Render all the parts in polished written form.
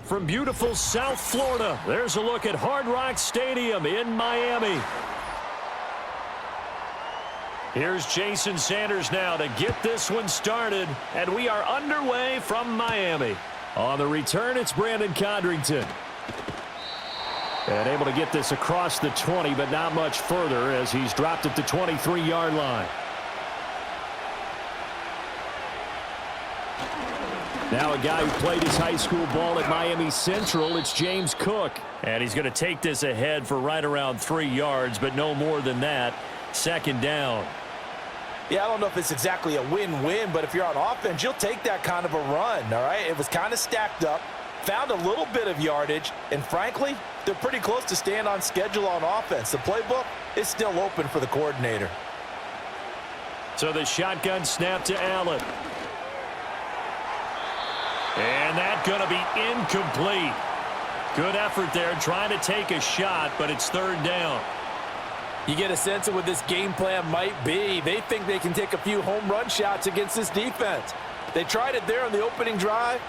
from beautiful South Florida. There's a look at Hard Rock Stadium in Miami. Here's Jason Sanders now to get this one started, and we are underway from Miami. On the return, it's Brandon Condrington. And able to get this across the 20, but not much further as he's dropped at the 23-yard line. Now a guy who played his high school ball at Miami Central, it's James Cook. And he's going to take this ahead for right around 3 yards, but no more than that. Second down. Yeah, I don't know if it's exactly a win-win, but if you're on offense, you'll take that kind of a run, all right? It was kind of stacked up, found a little bit of yardage, and frankly, they're pretty close to staying on schedule on offense. The playbook is still open for the coordinator. So the shotgun snap to Allen. And that's going to be incomplete. Good effort there trying to take a shot, but it's third down. You get a sense of what this game plan might be. They think they can take a few home run shots against this defense. They tried it there on the opening drive,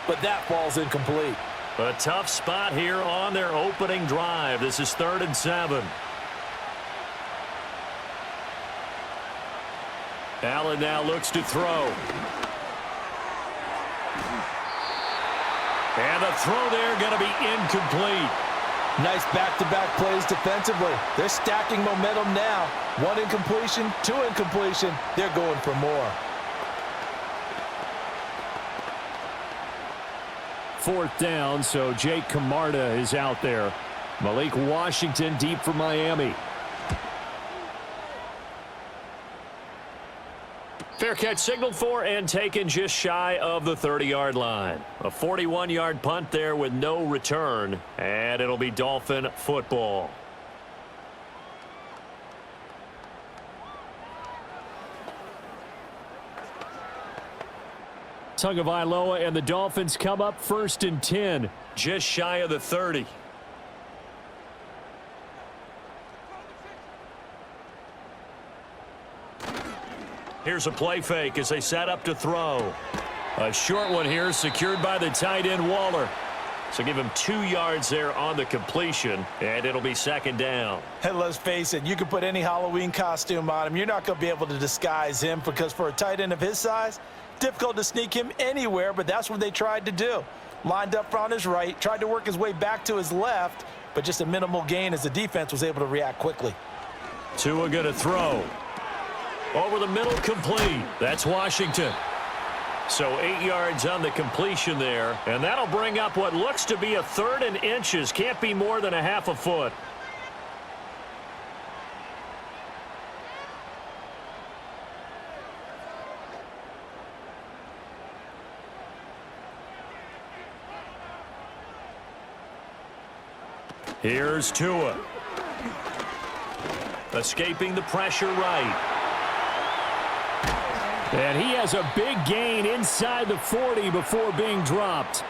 but that falls incomplete. A tough spot here on their opening drive. This is 3rd and 7. Allen now looks to throw. And the throw there going to be incomplete. Nice back-to-back plays defensively. They're stacking momentum now. 1 incompletion, 2 incompletion. They're going for more. 4th down, so Jake Camarda is out there. Malik Washington deep for Miami. Fair catch signaled for and taken just shy of the 30-yard line. A 41-yard punt there with no return, and it'll be Dolphin football. Tagovailoa and the Dolphins come up 1st and 10, just shy of the 30. Here's a play fake as they set up to throw. A short one here secured by the tight end Waller. So give him 2 yards there on the completion, and it'll be 2nd down. And let's face it, you can put any Halloween costume on him. You're not going to be able to disguise him because for a tight end of his size, difficult to sneak him anywhere, but that's what they tried to do. Lined up on his right, tried to work his way back to his left, but just a minimal gain as the defense was able to react quickly. Tua going to throw. Over the middle, complete. That's Washington. So 8 yards on the completion there, and that'll bring up what looks to be a 3rd and inches. Can't be more than a half a foot. Here's Tua. Escaping the pressure right. And he has a big gain inside the 40 before being dropped.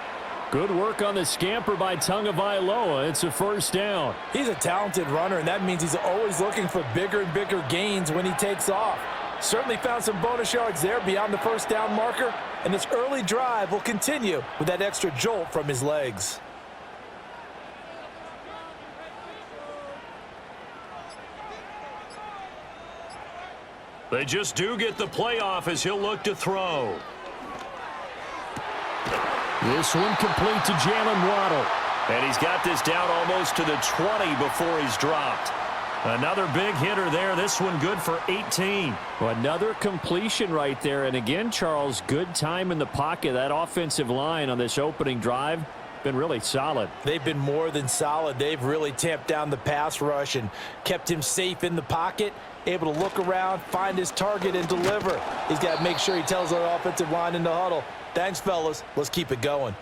Good work on the scamper by Tagovailoa. It's a 1st down. He's a talented runner, and that means he's always looking for bigger and bigger gains when he takes off. Certainly found some bonus yards there beyond the 1st down marker, and this early drive will continue with that extra jolt from his legs. They just do get the playoff as he'll look to throw. This one complete to Jalen Waddle. And he's got this down almost to the 20 before he's dropped. Another big hitter there. This one good for 18. Well, another completion right there. And again, Charles, good time in the pocket. That offensive line on this opening drive been really solid. They've been more than solid. They've really tamped down the pass rush and kept him safe in the pocket, able to look around, find his target, and deliver. He's got to make sure he tells our offensive line in the huddle, thanks, fellas. Let's keep it going.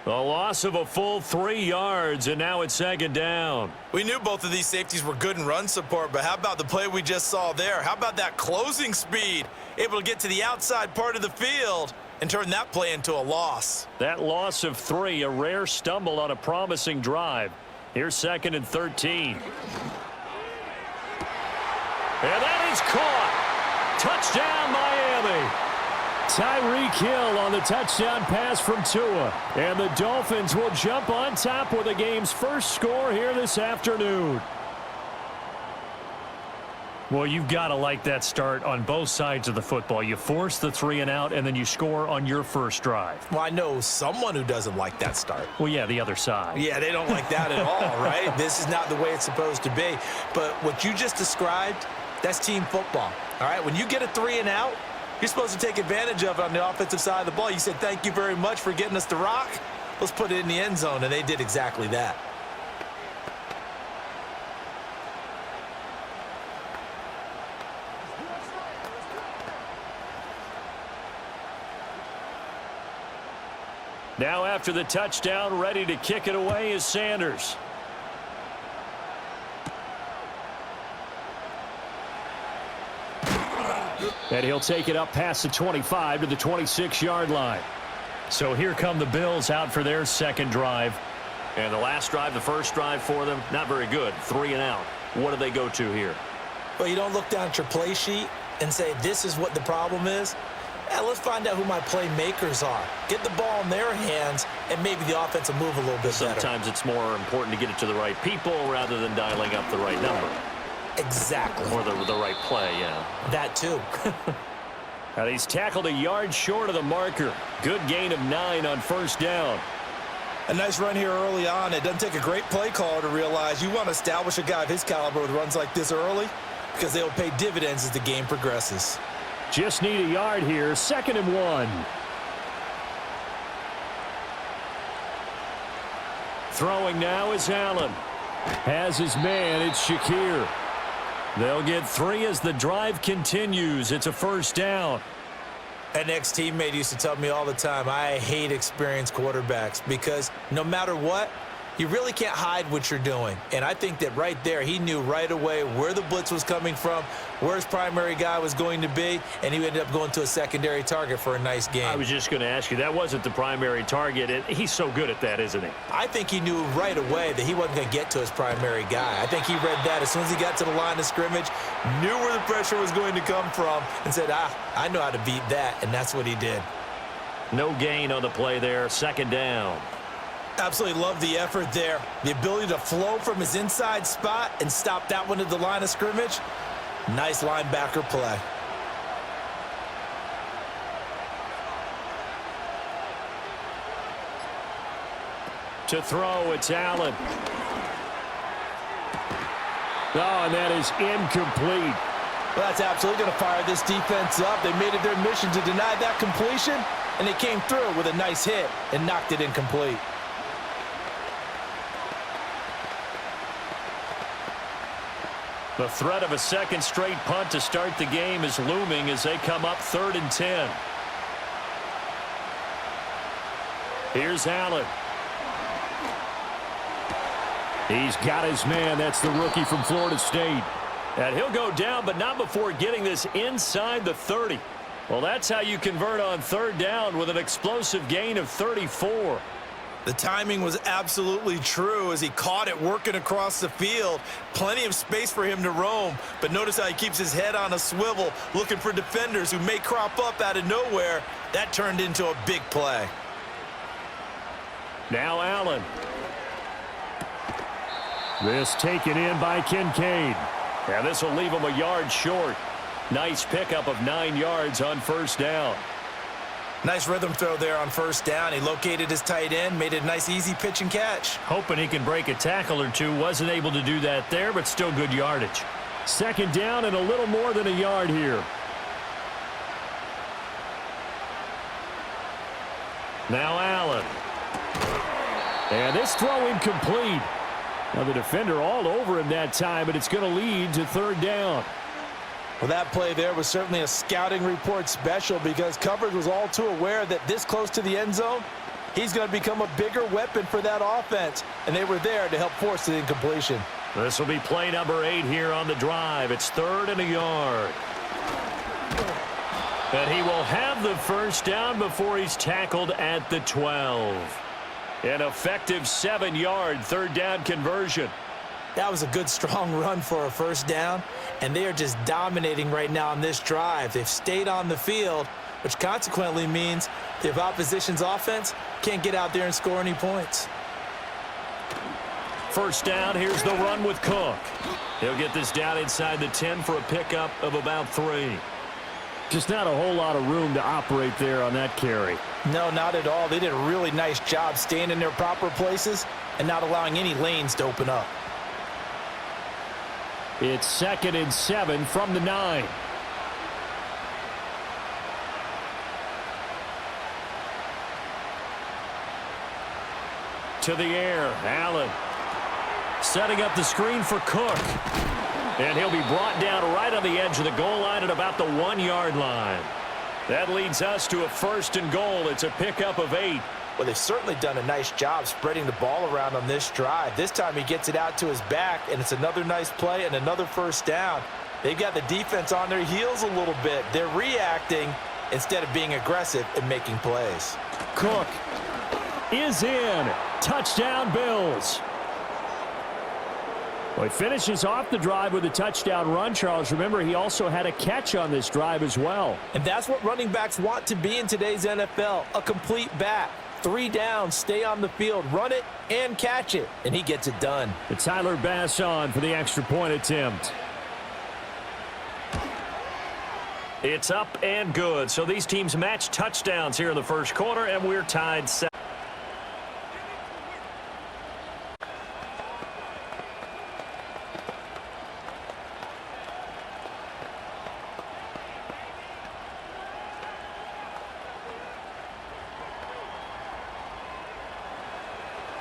A loss of a full 3 yards, and now it's 2nd down. We knew both of these safeties were good in run support, but how about the play we just saw there? How about that closing speed? Able to get to the outside part of the field and turn that play into a loss. That loss of 3, a rare stumble on a promising drive. Here's 2nd and 13. And that is caught. Touchdown, Miami. Tyreek Hill on the touchdown pass from Tua. And the Dolphins will jump on top with the game's first score here this afternoon. Well, you've got to like that start on both sides of the football. You force the 3 and out, and then you score on your first drive. Well, I know someone who doesn't like that start. Well, yeah, the other side. Yeah, they don't like that at all, right? This is not the way it's supposed to be. But what you just described, that's team football, all right? When you get a 3 and out, you're supposed to take advantage of it on the offensive side of the ball. You said, thank you very much for getting us the rock. Let's put it in the end zone, and they did exactly that. Now after the touchdown, ready to kick it away is Sanders. And he'll take it up past the 25 to the 26-yard line. So here come the Bills out for their second drive. And the last drive, the first drive for them, not very good. 3 and out. What do they go to here? Well, you don't look down at your play sheet and say, this is what the problem is. Yeah, let's find out who my playmakers are. Get the ball in their hands, and maybe the offense will move a little bit better. Sometimes it's more important to get it to the right people rather than dialing up the right number. Exactly. Or the right play, yeah. That too. And he's tackled a yard short of the marker. Good gain of 9 on first down. A nice run here early on. It doesn't take a great play caller to realize you want to establish a guy of his caliber with runs like this early because they'll pay dividends as the game progresses. Just need a yard here. 2nd and 1. Throwing now is Allen. Has his man. It's Shakir. They'll get 3 as the drive continues. It's a first down. An ex-teammate used to tell me all the time, I hate experienced quarterbacks because no matter what, you really can't hide what you're doing. And I think that right there, he knew right away where the blitz was coming from, where his primary guy was going to be, and he ended up going to a secondary target for a nice game. I was just going to ask you, that wasn't the primary target. He's so good at that, isn't he? I think he knew right away that he wasn't going to get to his primary guy. I think he read that as soon as he got to the line of scrimmage, knew where the pressure was going to come from, and said, I know how to beat that, and that's what he did. No gain on the play there, 2nd down. Absolutely love the effort there. The ability to flow from his inside spot and stop that one at the line of scrimmage. Nice linebacker play. To throw, it's Allen. Oh, and that is incomplete. Well, that's absolutely going to fire this defense up. They made it their mission to deny that completion, and they came through with a nice hit and knocked it incomplete. The threat of a second straight punt to start the game is looming as they come up 3rd and 10. Here's Allen. He's got his man. That's the rookie from Florida State. And he'll go down, but not before getting this inside the 30. Well, that's how you convert on 3rd down with an explosive gain of 34. The timing was absolutely true as he caught it working across the field. Plenty of space for him to roam, but notice how he keeps his head on a swivel looking for defenders who may crop up out of nowhere. That turned into a big play. Now Allen. This taken in by Kincaid. And this will leave him a yard short. Nice pickup of 9 yards on first down. Nice rhythm throw there on first down. He located his tight end, made it a nice easy pitch and catch. Hoping he can break a tackle or two. Wasn't able to do that there, but still good yardage. 2nd down and a little more than a yard here. Now Allen. And this throw incomplete. Now the defender all over him that time, but it's going to lead to 3rd down. Well, that play there was certainly a scouting report special because coverage was all too aware that this close to the end zone, he's going to become a bigger weapon for that offense, and they were there to help force the incompletion. This will be play number 8 here on the drive. It's 3rd and a yard. And he will have the first down before he's tackled at the 12. An effective 7-yard 3rd down conversion. That was a good, strong run for a first down, and they are just dominating right now on this drive. They've stayed on the field, which consequently means the opposition's offense can't get out there and score any points. First down, here's the run with Cook. He'll get this down inside the 10 for a pickup of about 3. Just not a whole lot of room to operate there on that carry. No, not at all. They did a really nice job staying in their proper places and not allowing any lanes to open up. It's 2nd and 7 from the 9. To the air, Allen. Setting up the screen for Cook. And he'll be brought down right on the edge of the goal line at about the 1-yard line. That leads us to a 1st and goal. It's a pickup of 8. Well, they've certainly done a nice job spreading the ball around on this drive. This time he gets it out to his back, and it's another nice play and another first down. They've got the defense on their heels a little bit. They're reacting instead of being aggressive and making plays. Cook is in. Touchdown, Bills. Well, he finishes off the drive with a touchdown run, Charles. Remember, he also had a catch on this drive as well. And that's what running backs want to be in today's NFL, a complete back. 3 downs, stay on the field, run it, and catch it. And he gets it done. It's Tyler Bass on for the extra point attempt. It's up and good. So these teams match touchdowns here in the first quarter, and we're tied 7.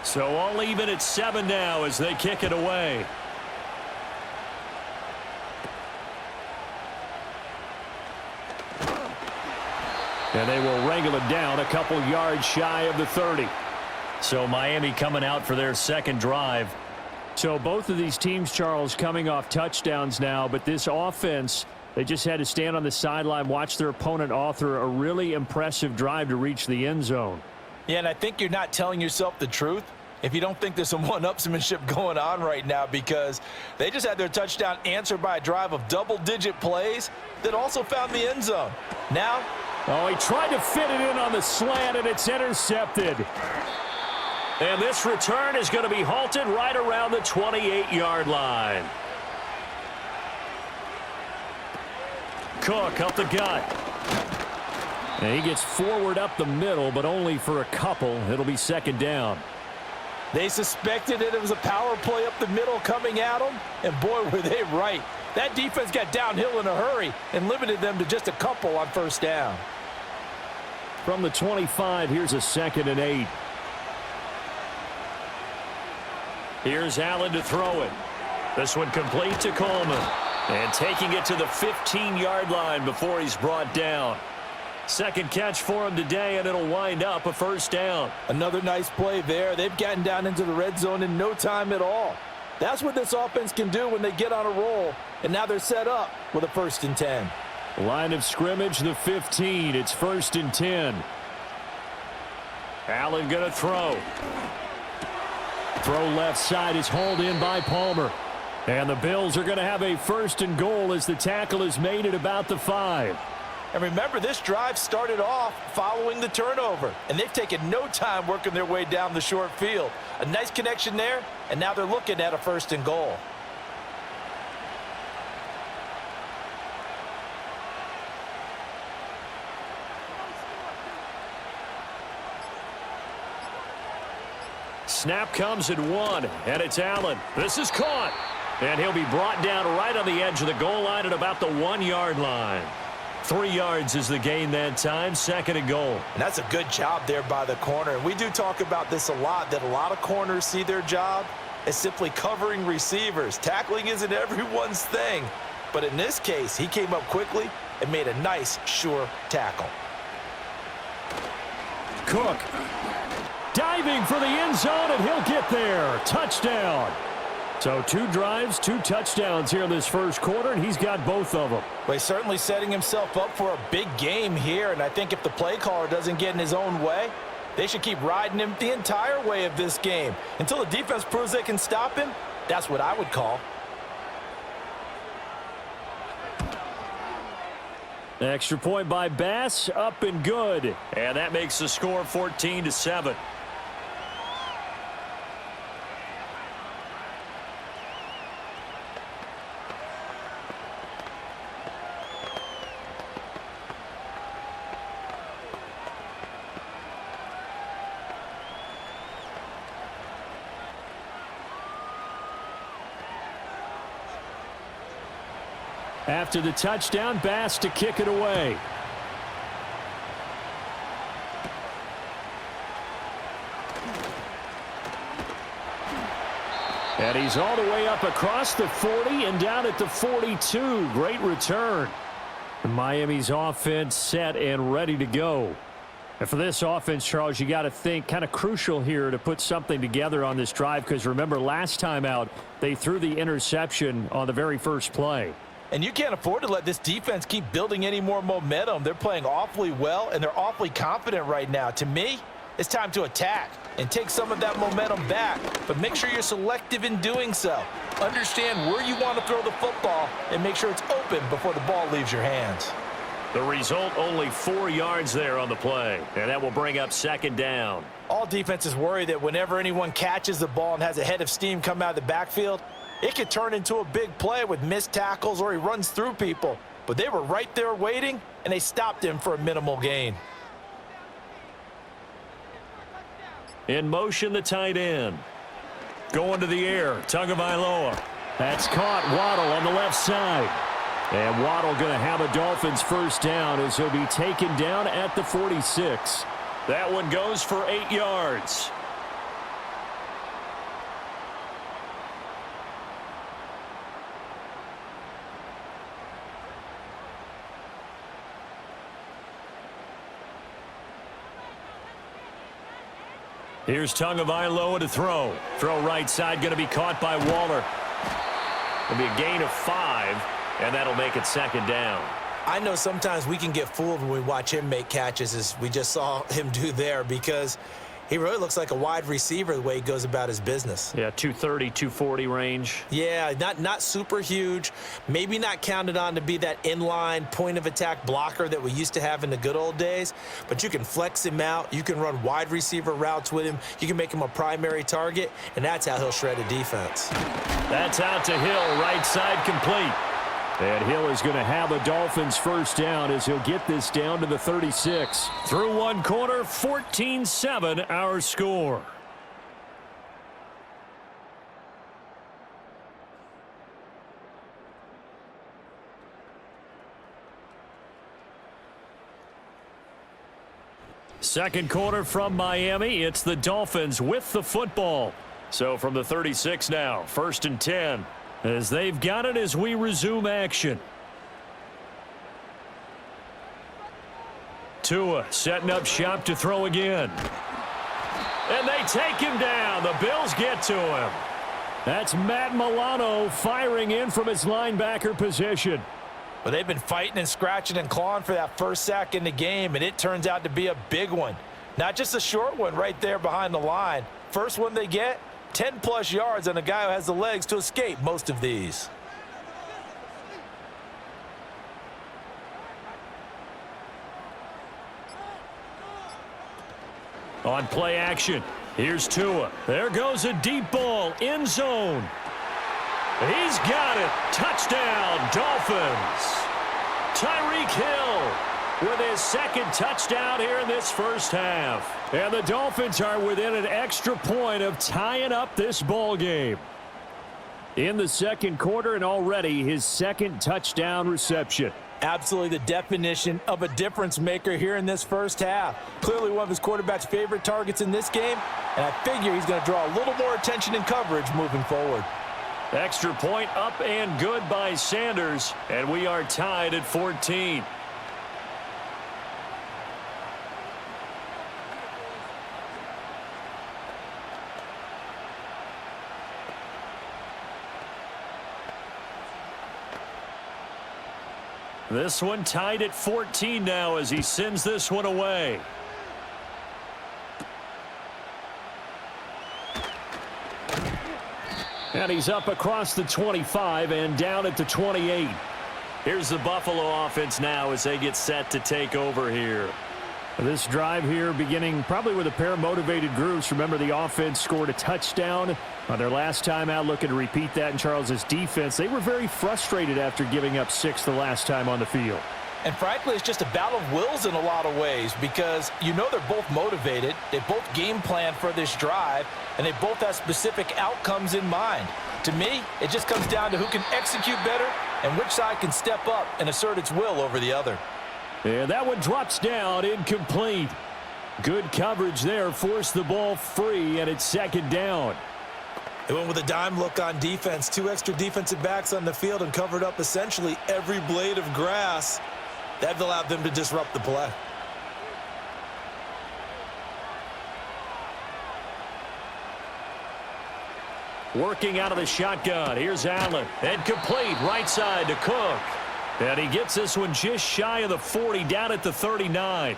So all even at 7 now as they kick it away. And they will wrangle it down a couple yards shy of the 30. So Miami coming out for their second drive. So both of these teams, Charles, coming off touchdowns now, but this offense, they just had to stand on the sideline, watch their opponent author a really impressive drive to reach the end zone. Yeah, and I think you're not telling yourself the truth if you don't think there's some one-upsmanship going on right now, because they just had their touchdown answered by a drive of double-digit plays that also found the end zone. Now, oh, he tried to fit it in on the slant, and it's intercepted. And this return is going to be halted right around the 28-yard line. Cook up the gut. And he gets forward up the middle, but only for a couple. It'll be 2nd down. they suspected it was a power play up the middle coming at them, and boy, were they right. That defense got downhill in a hurry and limited them to just a couple on first down. From the 25, here's a 2nd and 8. Here's Allen to throw it. This one complete to Coleman. And taking it to the 15-yard line before he's brought down. Second catch for him today, and it'll wind up a first down. Another nice play there. They've gotten down into the red zone in no time at all. That's what this offense can do when they get on a roll. And now they're set up with a 1st and 10. Line of scrimmage, the 15. It's 1st and 10. Allen going to throw. Throw left side is hauled in by Palmer. And the Bills are going to have a 1st and goal as the tackle is made at about the 5. And remember, this drive started off following the turnover. And they've taken no time working their way down the short field. A nice connection there, and now they're looking at a 1st and goal. Snap comes at 1, and it's Allen. This is caught. And he'll be brought down right on the edge of the goal line at about the 1-yard line. 3 yards is the gain that time, 2nd and goal. And that's a good job there by the corner. And we do talk about this a lot, that a lot of corners see their job as simply covering receivers. Tackling isn't everyone's thing. But in this case, he came up quickly and made a nice, sure tackle. Cook diving for the end zone, and he'll get there. Touchdown. So 2 drives, 2 touchdowns here in this first quarter, and he's got both of them. Well, he's certainly setting himself up for a big game here, and I think if the play caller doesn't get in his own way, they should keep riding him the entire way of this game. Until the defense proves they can stop him, that's what I would call. Extra point by Bass, up and good. And that makes the score 14-7. After the touchdown, Bass to kick it away. And he's all the way up across the 40 and down at the 42. Great return. Miami's offense set and ready to go. And for this offense, Charles, you got to think kind of crucial here to put something together on this drive, because remember last time out, they threw the interception on the very first play. And you can't afford to let this defense keep building any more momentum. They're playing awfully well, and they're awfully confident right now. To me, it's time to attack and take some of that momentum back, but make sure you're selective in doing so. Understand where you want to throw the football and make sure it's open before the ball leaves your hands. The result, only 4 yards there on the play, and that will bring up second down. All defenses worry that whenever anyone catches the ball and has a head of steam come out of the backfield, it could turn into a big play with missed tackles or he runs through people. But they were right there waiting, and they stopped him for a minimal gain. In motion, the tight end. Going to the air, Tagovailoa. That's caught. Waddle on the left side. And Waddle going to have a Dolphins first down as he'll be taken down at the 46. That one goes for 8 yards. Here's Tagovailoa to throw. Throw right side, going to be caught by Waller. It'll be a gain of 5, and that'll make it second down. I know sometimes we can get fooled when we watch him make catches, as we just saw him do there, because he really looks like a wide receiver the way he goes about his business. Yeah, 230, 240 range. Yeah, not super huge. Maybe not counted on to be that inline point-of-attack blocker that we used to have in the good old days, but you can flex him out. You can run wide receiver routes with him. You can make him a primary target, and that's how he'll shred a defense. That's out to Hill, right side complete. And Hill is going to have a Dolphins first down as he'll get this down to the 36. Through one quarter, 14-7 our score. Second quarter from Miami. It's the Dolphins with the football. So from the 36 now, 1st and 10. As they've got it as we resume action. Tua setting up shop to throw again. And they take him down. The Bills get to him. That's Matt Milano firing in from his linebacker position. Well, they've been fighting and scratching and clawing for that first sack in the game, and it turns out to be a big one. Not just a short one right there behind the line. First one they get, 10-plus yards on a guy who has the legs to escape most of these. On play action, here's Tua. There goes a deep ball, end zone. He's got it. Touchdown, Dolphins. Tyreek Hill with his second touchdown here in this first half. And the Dolphins are within an extra point of tying up this ball game. In the second quarter, and already his second touchdown reception. Absolutely the definition of a difference maker here in this first half. Clearly one of his quarterback's favorite targets in this game, and I figure he's going to draw a little more attention and coverage moving forward. Extra point up and good by Sanders, and we are tied at 14. This one tied at 14 now as he sends this one away. And he's up across the 25 and down at the 28. Here's the Buffalo offense now as they get set to take over here. This drive here beginning probably with a pair of motivated groups. Remember, the offense scored a touchdown on their last time out, looking to repeat that in Charles's defense. They were very frustrated after giving up 6 the last time on the field. And frankly, it's just a battle of wills in a lot of ways because you know they're both motivated. They both game plan for this drive, and they both have specific outcomes in mind. To me, it just comes down to who can execute better and which side can step up and assert its will over the other. And that one drops down, incomplete. Good coverage there, forced the ball free, and it's second down. They went with a dime look on defense. 2 extra defensive backs on the field and covered up essentially every blade of grass. That allowed them to disrupt the play. Working out of the shotgun. Here's Allen. And complete right side to Cook. And he gets this one just shy of the 40, down at the 39.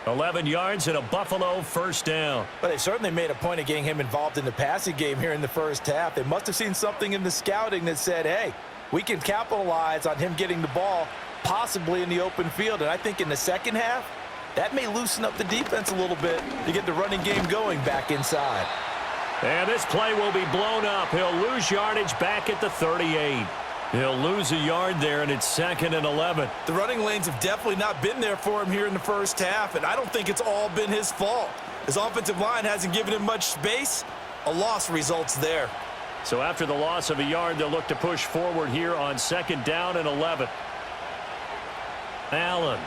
11 yards and a Buffalo first down. But they certainly made a point of getting him involved in the passing game here in the first half. They must have seen something in the scouting that said, hey, we can capitalize on him getting the ball possibly in the open field. And I think in the second half, that may loosen up the defense a little bit to get the running game going back inside. And this play will be blown up. He'll lose yardage back at the 38. He'll lose a yard there, and it's 2nd and 11. The running lanes have definitely not been there for him here in the first half, and I don't think it's all been his fault. His offensive line hasn't given him much space. A loss results there. So after the loss of a yard, they'll look to push forward here on 2nd down and 11. Allen.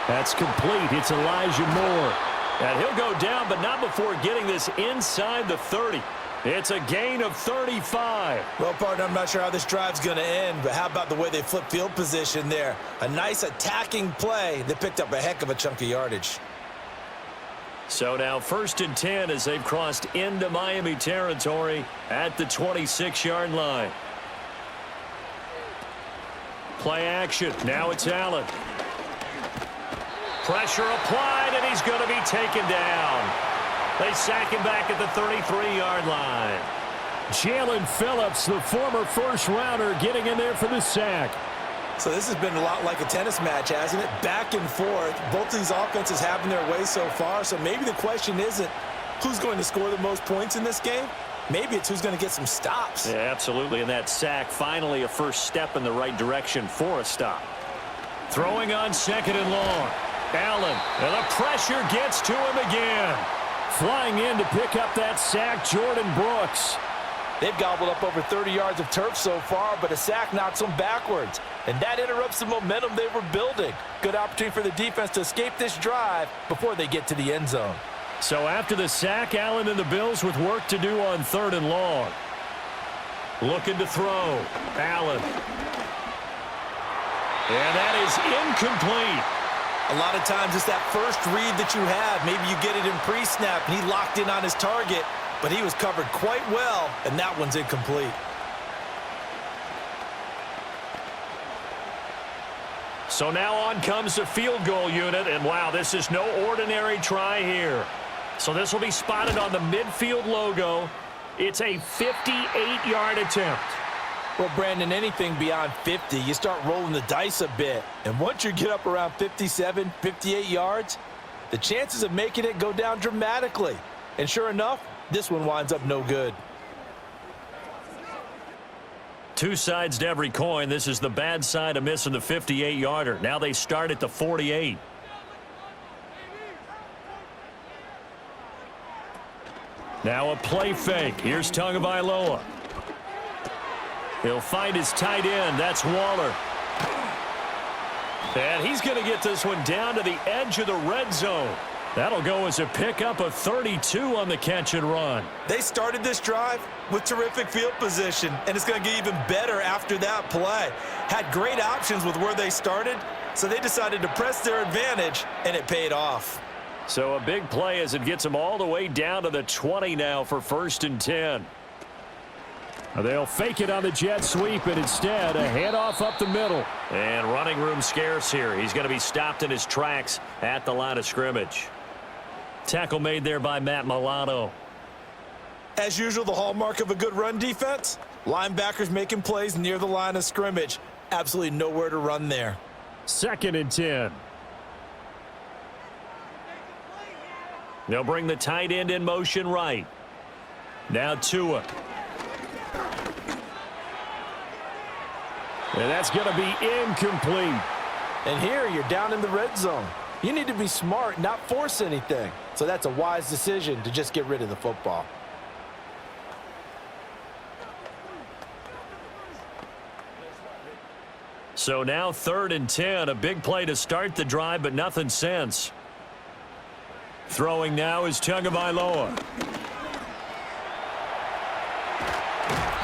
That's complete. It's Elijah Moore. And he'll go down, but not before getting this inside the 30. It's a gain of 35. Well, partner, I'm not sure how this drive's going to end, but how about the way they flip field position there? A nice attacking play that picked up a heck of a chunk of yardage. So now 1st and 10 as they've crossed into Miami territory at the 26-yard line. Play action. Now it's Allen. Pressure applied, and he's going to be taken down. They sack him back at the 33-yard line. Jalen Phillips, the former first-rounder, getting in there for the sack. So this has been a lot like a tennis match, hasn't it? Back and forth. Both these offenses having their way so far. So maybe the question isn't who's going to score the most points in this game. Maybe it's who's going to get some stops. Yeah, absolutely. And that sack, finally a first step in the right direction for a stop. Throwing on 2nd and long. Allen, and the pressure gets to him again. Flying in to pick up that sack, Jordan Brooks. They've gobbled up over 30 yards of turf so far, but a sack knocks them backwards. And that interrupts the momentum they were building. Good opportunity for the defense to escape this drive before they get to the end zone. So after the sack, Allen and the Bills with work to do on 3rd and long. Looking to throw. Allen. And that is incomplete. A lot of times it's that first read that you have. Maybe you get it in pre-snap, and he locked in on his target, but he was covered quite well, and that one's incomplete. So now on comes the field goal unit, and wow, this is no ordinary try here. So this will be spotted on the midfield logo. It's a 58-yard attempt. Well, Brandon, anything beyond 50, you start rolling the dice a bit. And once you get up around 57, 58 yards, the chances of making it go down dramatically. And sure enough, this one winds up no good. Two sides to every coin. This is the bad side of missing the 58-yarder. Now they start at the 48. Now a play fake. Here's Tagovailoa. He'll find his tight end. That's Waller. And he's going to get this one down to the edge of the red zone. That'll go as a pickup of 32 on the catch and run. They started this drive with terrific field position, and it's going to get even better after that play. Had great options with where they started, so they decided to press their advantage, and it paid off. So a big play as it gets them all the way down to the 20 now for 1st and 10. They'll fake it on the jet sweep, and instead a handoff up the middle. And running room scarce here. He's going to be stopped in his tracks at the line of scrimmage. Tackle made there by Matt Milano. As usual, the hallmark of a good run defense, linebackers making plays near the line of scrimmage. Absolutely nowhere to run there. 2nd and 10. They'll bring the tight end in motion right. Now Tua. And that's going to be incomplete. And here you're down in the red zone. You need to be smart, not force anything. So that's a wise decision to just get rid of the football. So now 3rd and 10. A big play to start the drive, but nothing since. Throwing now is Tagovailoa.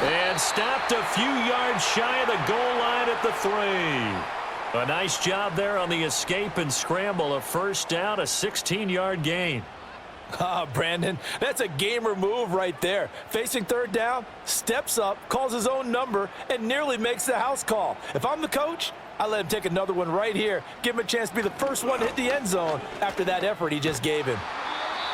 And stopped a few yards shy of the goal line at the 3. A nice job there on the escape and scramble. A first down, a 16-yard gain. Brandon, that's a gamer move right there. Facing 3rd down, steps up, calls his own number, and nearly makes the house call. If I'm the coach, I let him take another one right here. Give him a chance to be the first one to hit the end zone after that effort he just gave him.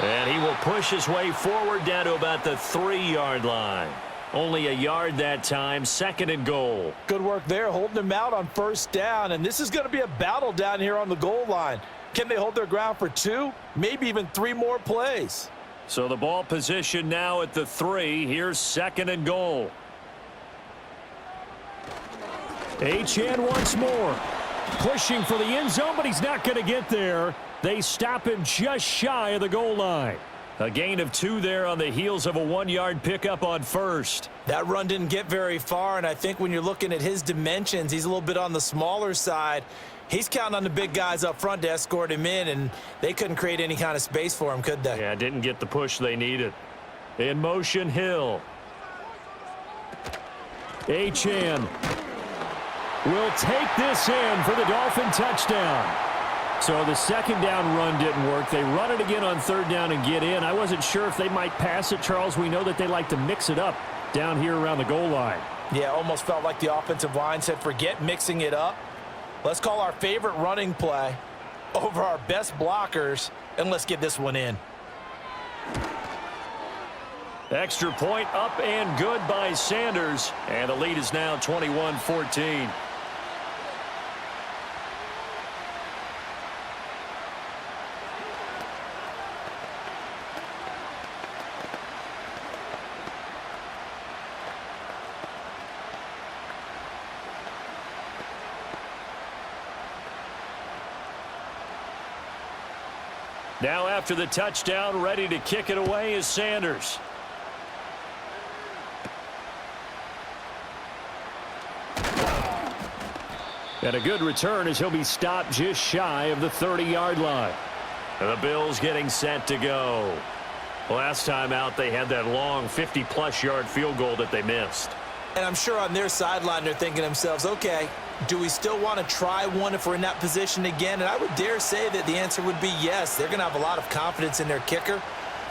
And he will push his way forward down to about the 3-yard line. Only a yard that time, 2nd and goal. Good work there, holding him out on 1st down, and this is going to be a battle down here on the goal line. Can they hold their ground for 2, maybe even 3 more plays? So the ball position now at the 3. Here's 2nd and goal. Achane once more. Pushing for the end zone, but he's not going to get there. They stop him just shy of the goal line. A gain of 2 there on the heels of a 1-yard pickup on 1st. That run didn't get very far, and I think when you're looking at his dimensions, he's a little bit on the smaller side. He's counting on the big guys up front to escort him in, and they couldn't create any kind of space for him, could they? Yeah, didn't get the push they needed. In motion, Hill. Achane will take this in for the Dolphin touchdown. So the 2nd down run didn't work. They run it again on 3rd down and get in. I wasn't sure if they might pass it, Charles. We know that they like to mix it up down here around the goal line. Yeah, almost felt like the offensive line said, forget mixing it up. Let's call our favorite running play over our best blockers, and let's get this one in. Extra point up and good by Sanders. And the lead is now 21-14. Now after the touchdown, ready to kick it away is Sanders. And a good return as he'll be stopped just shy of the 30-yard line. And the Bills getting set to go. Last time out, they had that long 50-plus yard field goal that they missed. And I'm sure on their sideline they're thinking to themselves, okay, do we still want to try one if we're in that position again? And I would dare say that the answer would be yes. They're going to have a lot of confidence in their kicker.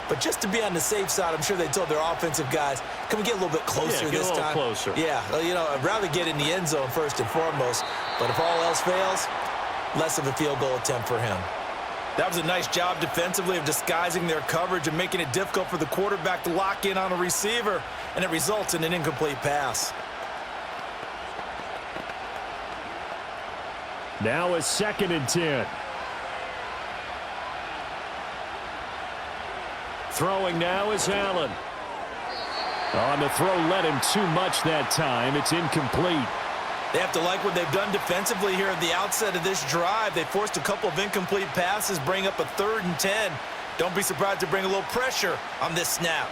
But just to be on the safe side, I'm sure they told their offensive guys, can we get a little bit closer this time? Get a little closer. Yeah, well, you know, I'd rather get in the end zone first and foremost. But if all else fails, less of a field goal attempt for him. That was a nice job defensively of disguising their coverage and making it difficult for the quarterback to lock in on a receiver, and it results in an incomplete pass. Now a 2nd and 10. Throwing now is Allen. On the throw led him too much that time. It's incomplete. They have to like what they've done defensively here at the outset of this drive. They forced a couple of incomplete passes, bring up a 3rd and 10. Don't be surprised to bring a little pressure on this snap.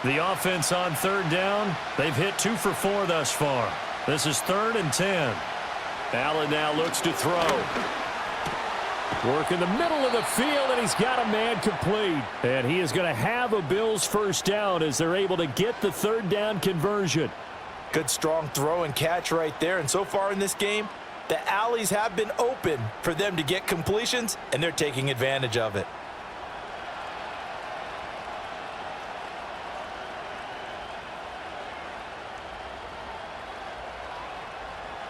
The offense on 3rd down, they've hit 2 for 4 thus far. This is 3rd and 10. Allen now looks to throw. Work in the middle of the field, and he's got a man complete. And he is going to have a Bills first down as they're able to get the 3rd down conversion. Good strong throw and catch right there. And so far in this game, the alleys have been open for them to get completions, and they're taking advantage of it.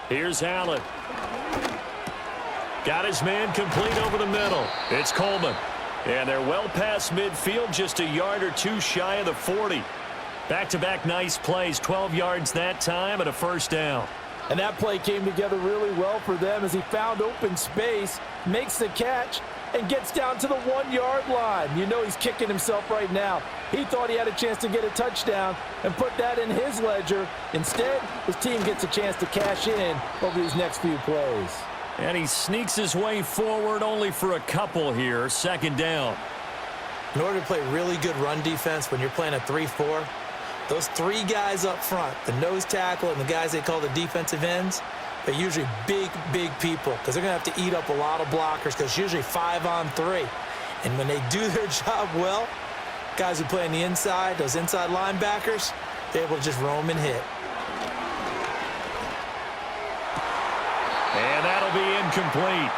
Here's Allen. Got his man complete over the middle. It's Coleman. And they're well past midfield, just a yard or two shy of the 40. Back-to-back nice plays, 12 yards that time and a first down. And that play came together really well for them as he found open space, makes the catch, and gets down to the 1-yard line. You know he's kicking himself right now. He thought he had a chance to get a touchdown and put that in his ledger. Instead, his team gets a chance to cash in over these next few plays. And he sneaks his way forward only for a couple here. Second down. In order to play really good run defense when you're playing a 3-4, those three guys up front, the nose tackle and the guys they call the defensive ends, they're usually big, big people because they're going to have to eat up a lot of blockers because it's usually 5-on-3. And when they do their job well, guys who play on the inside, those inside linebackers, they're able to just roam and hit. And that'll be incomplete.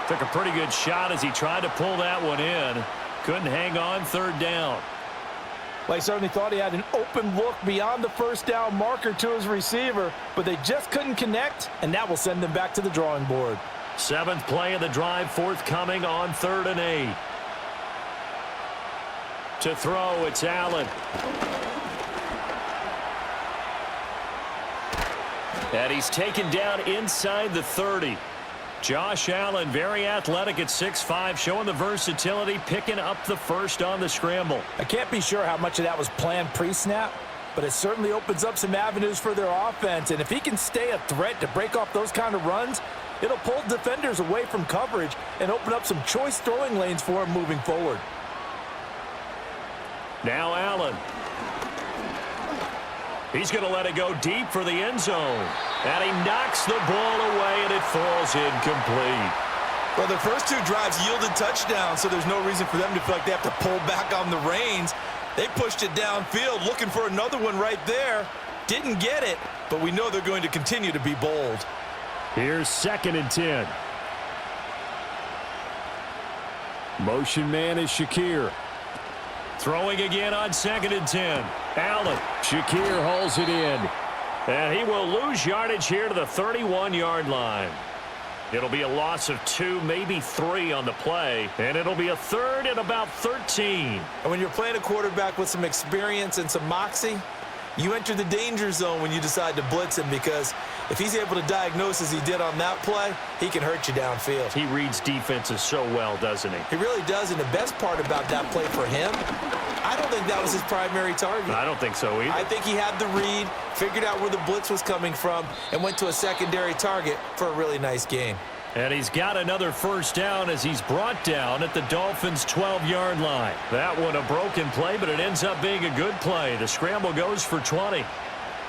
Took a pretty good shot as he tried to pull that one in. Couldn't hang on. Third down. Well, he certainly thought he had an open look beyond the first down marker to his receiver, but they just couldn't connect, and that will send them back to the drawing board. Seventh play of the drive forthcoming on 3rd and 8. To throw, it's Allen. And he's taken down inside the 30. Josh Allen, very athletic at 6'5", showing the versatility, picking up the first on the scramble. I can't be sure how much of that was planned pre-snap, but it certainly opens up some avenues for their offense. And if he can stay a threat to break off those kind of runs, it'll pull defenders away from coverage and open up some choice throwing lanes for him moving forward. Now Allen. He's going to let it go deep for the end zone. And he knocks the ball away, and it falls incomplete. Well, their first two drives yielded touchdowns, so there's no reason for them to feel like they have to pull back on the reins. They pushed it downfield, looking for another one right there. Didn't get it, but we know they're going to continue to be bold. Here's 2nd and 10. Motion man is Shakir. Throwing again on 2nd and 10. Allen. Shakir hauls it in. And he will lose yardage here to the 31-yard line. It'll be a loss of 2, maybe 3 on the play. And it'll be a 3rd and about 13. And when you're playing a quarterback with some experience and some moxie, you enter the danger zone when you decide to blitz him, because if he's able to diagnose as he did on that play, he can hurt you downfield. He reads defenses so well, doesn't he? He really does, and the best part about that play for him, I don't think that was his primary target. I don't think so either. I think he had the read, figured out where the blitz was coming from, and went to a secondary target for a really nice game. And he's got another first down as he's brought down at the Dolphins' 12-yard line. That one a broken play, but it ends up being a good play. The scramble goes for 20.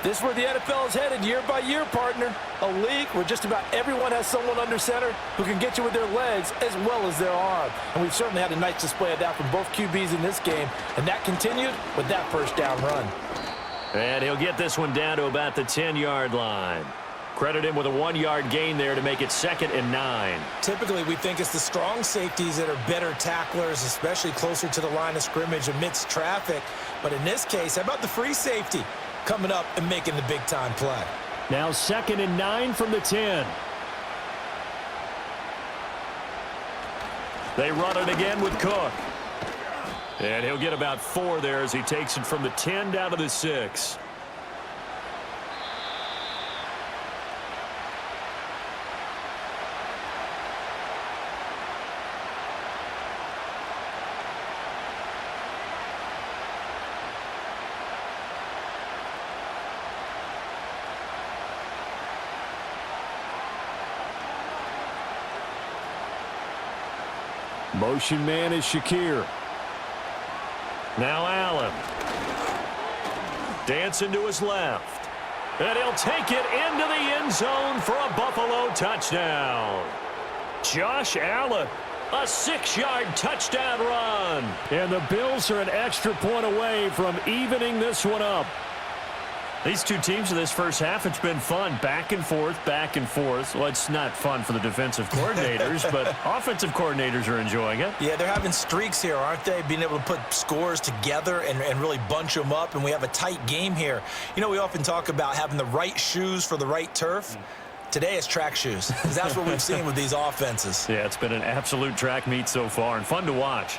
This is where the NFL is headed year by year, partner. A league where just about everyone has someone under center who can get you with their legs as well as their arm. And we've certainly had a nice display of that from both QBs in this game, and that continued with that first down run. And he'll get this one down to about the 10-yard line. Credit him with a 1-yard gain there to make it 2nd and 9. Typically, we think it's the strong safeties that are better tacklers, especially closer to the line of scrimmage amidst traffic. But in this case, how about the free safety coming up and making the big-time play? Now 2nd and 9 from the 10. They run it again with Cook. And he'll get about 4 there as he takes it from the 10 down to the 6. Motion man is Shakir. Now Allen. Dancing to his left. And he'll take it into the end zone for a Buffalo touchdown. Josh Allen, a 6-yard touchdown run. And the Bills are an extra point away from evening this one up. These two teams in this first half, it's been fun. Back and forth, back and forth. Well, it's not fun for the defensive coordinators, but offensive coordinators are enjoying it. Yeah, they're having streaks here, aren't they? Being able to put scores together and really bunch them up, and we have a tight game here. You know, we often talk about having the right shoes for the right turf. Today it's track shoes, because that's what we've seen with these offenses. Yeah, it's been an absolute track meet so far and fun to watch.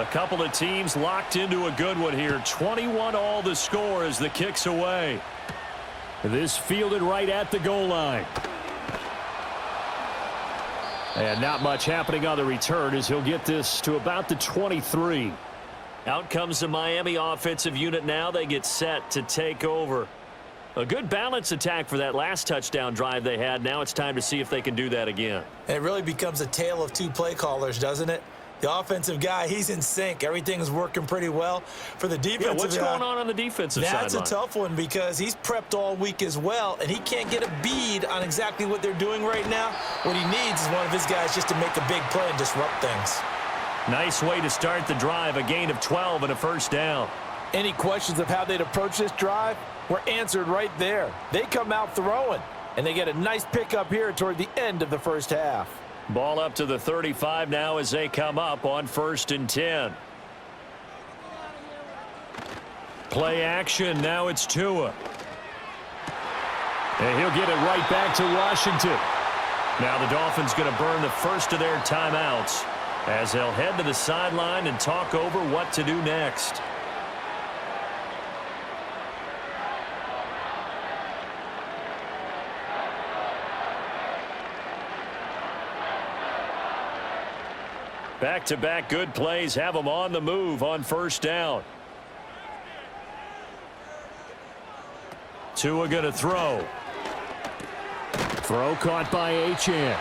A couple of teams locked into a good one here. 21 all the score as the kick's away. This fielded right at the goal line. And not much happening on the return as he'll get this to about the 23. Out comes the Miami offensive unit now. They get set to take over. A good balance attack for that last touchdown drive they had. Now it's time to see if they can do that again. And it really becomes a tale of two play callers, doesn't it? The offensive guy, he's in sync. Everything's working pretty well. For the defensive what's guy, going on the defensive side? That's a tough one because he's prepped all week as well, and he can't get a bead on exactly what they're doing right now. What he needs is one of his guys just to make a big play and disrupt things. Nice way to start the drive, a gain of 12 and a first down. Any questions of how they'd approach this drive were answered right there. They come out throwing, and they get a nice pickup here toward the end of the first half. Ball up to the 35 now as they come up on 1st and 10. Play action. Now it's Tua. And he'll get it right back to Washington. Now the Dolphins going to burn the first of their timeouts as they'll head to the sideline and talk over what to do next. Back-to-back good plays have them on the move on 1st down. Tua going to throw. Throw caught by Achane.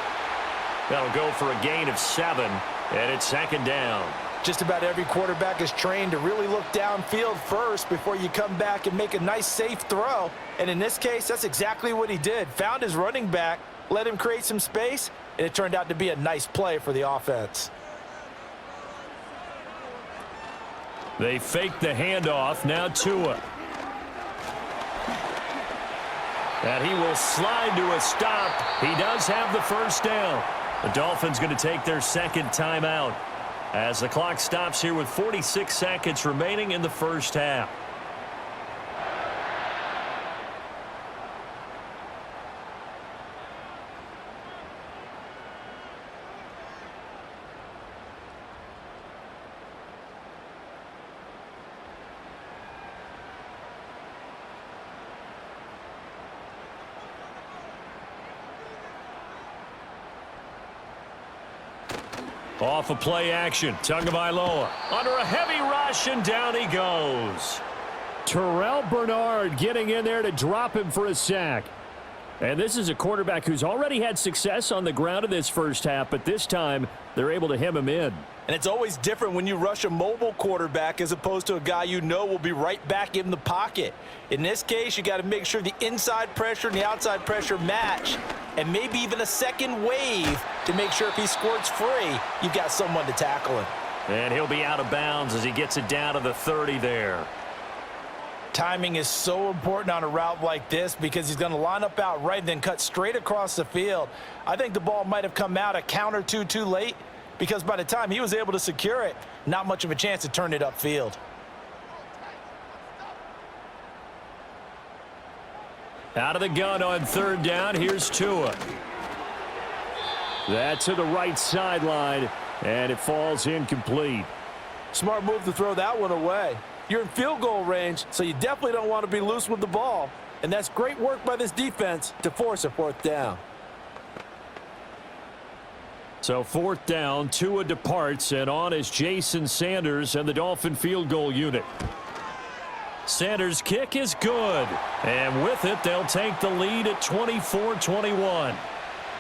That'll go for a gain of 7, and it's 2nd down. Just about every quarterback is trained to really look downfield first before you come back and make a nice, safe throw. And in this case, that's exactly what he did. Found his running back, let him create some space, and it turned out to be a nice play for the offense. They fake the handoff. Now Tua. And he will slide to a stop. He does have the first down. The Dolphins going to take their 2nd timeout as the clock stops here with 46 seconds remaining in the first half. Off of play action. Tagovailoa under a heavy rush, and down he goes. Terrell Bernard getting in there to drop him for a sack. And this is a quarterback who's already had success on the ground in this first half, but this time they're able to hem him in. And it's always different when you rush a mobile quarterback as opposed to a guy you know will be right back in the pocket. In this case, you got to make sure the inside pressure and the outside pressure match, and maybe even a second wave to make sure if he squirts free, you've got someone to tackle him. And he'll be out of bounds as he gets it down to the 30 there. Timing is so important on a route like this because he's going to line up out right and then cut straight across the field. I think the ball might have come out a count or two too late because by the time he was able to secure it, not much of a chance to turn it upfield. Out of the gun on 3rd down. Here's Tua. That to the right sideline, and it falls incomplete. Smart move to throw that one away. You're in field goal range, so you definitely don't want to be loose with the ball. And that's great work by this defense to force a 4th down. So 4th down, Tua departs, and on is Jason Sanders and the Dolphin field goal unit. Sanders' kick is good. And with it, they'll take the lead at 24-21.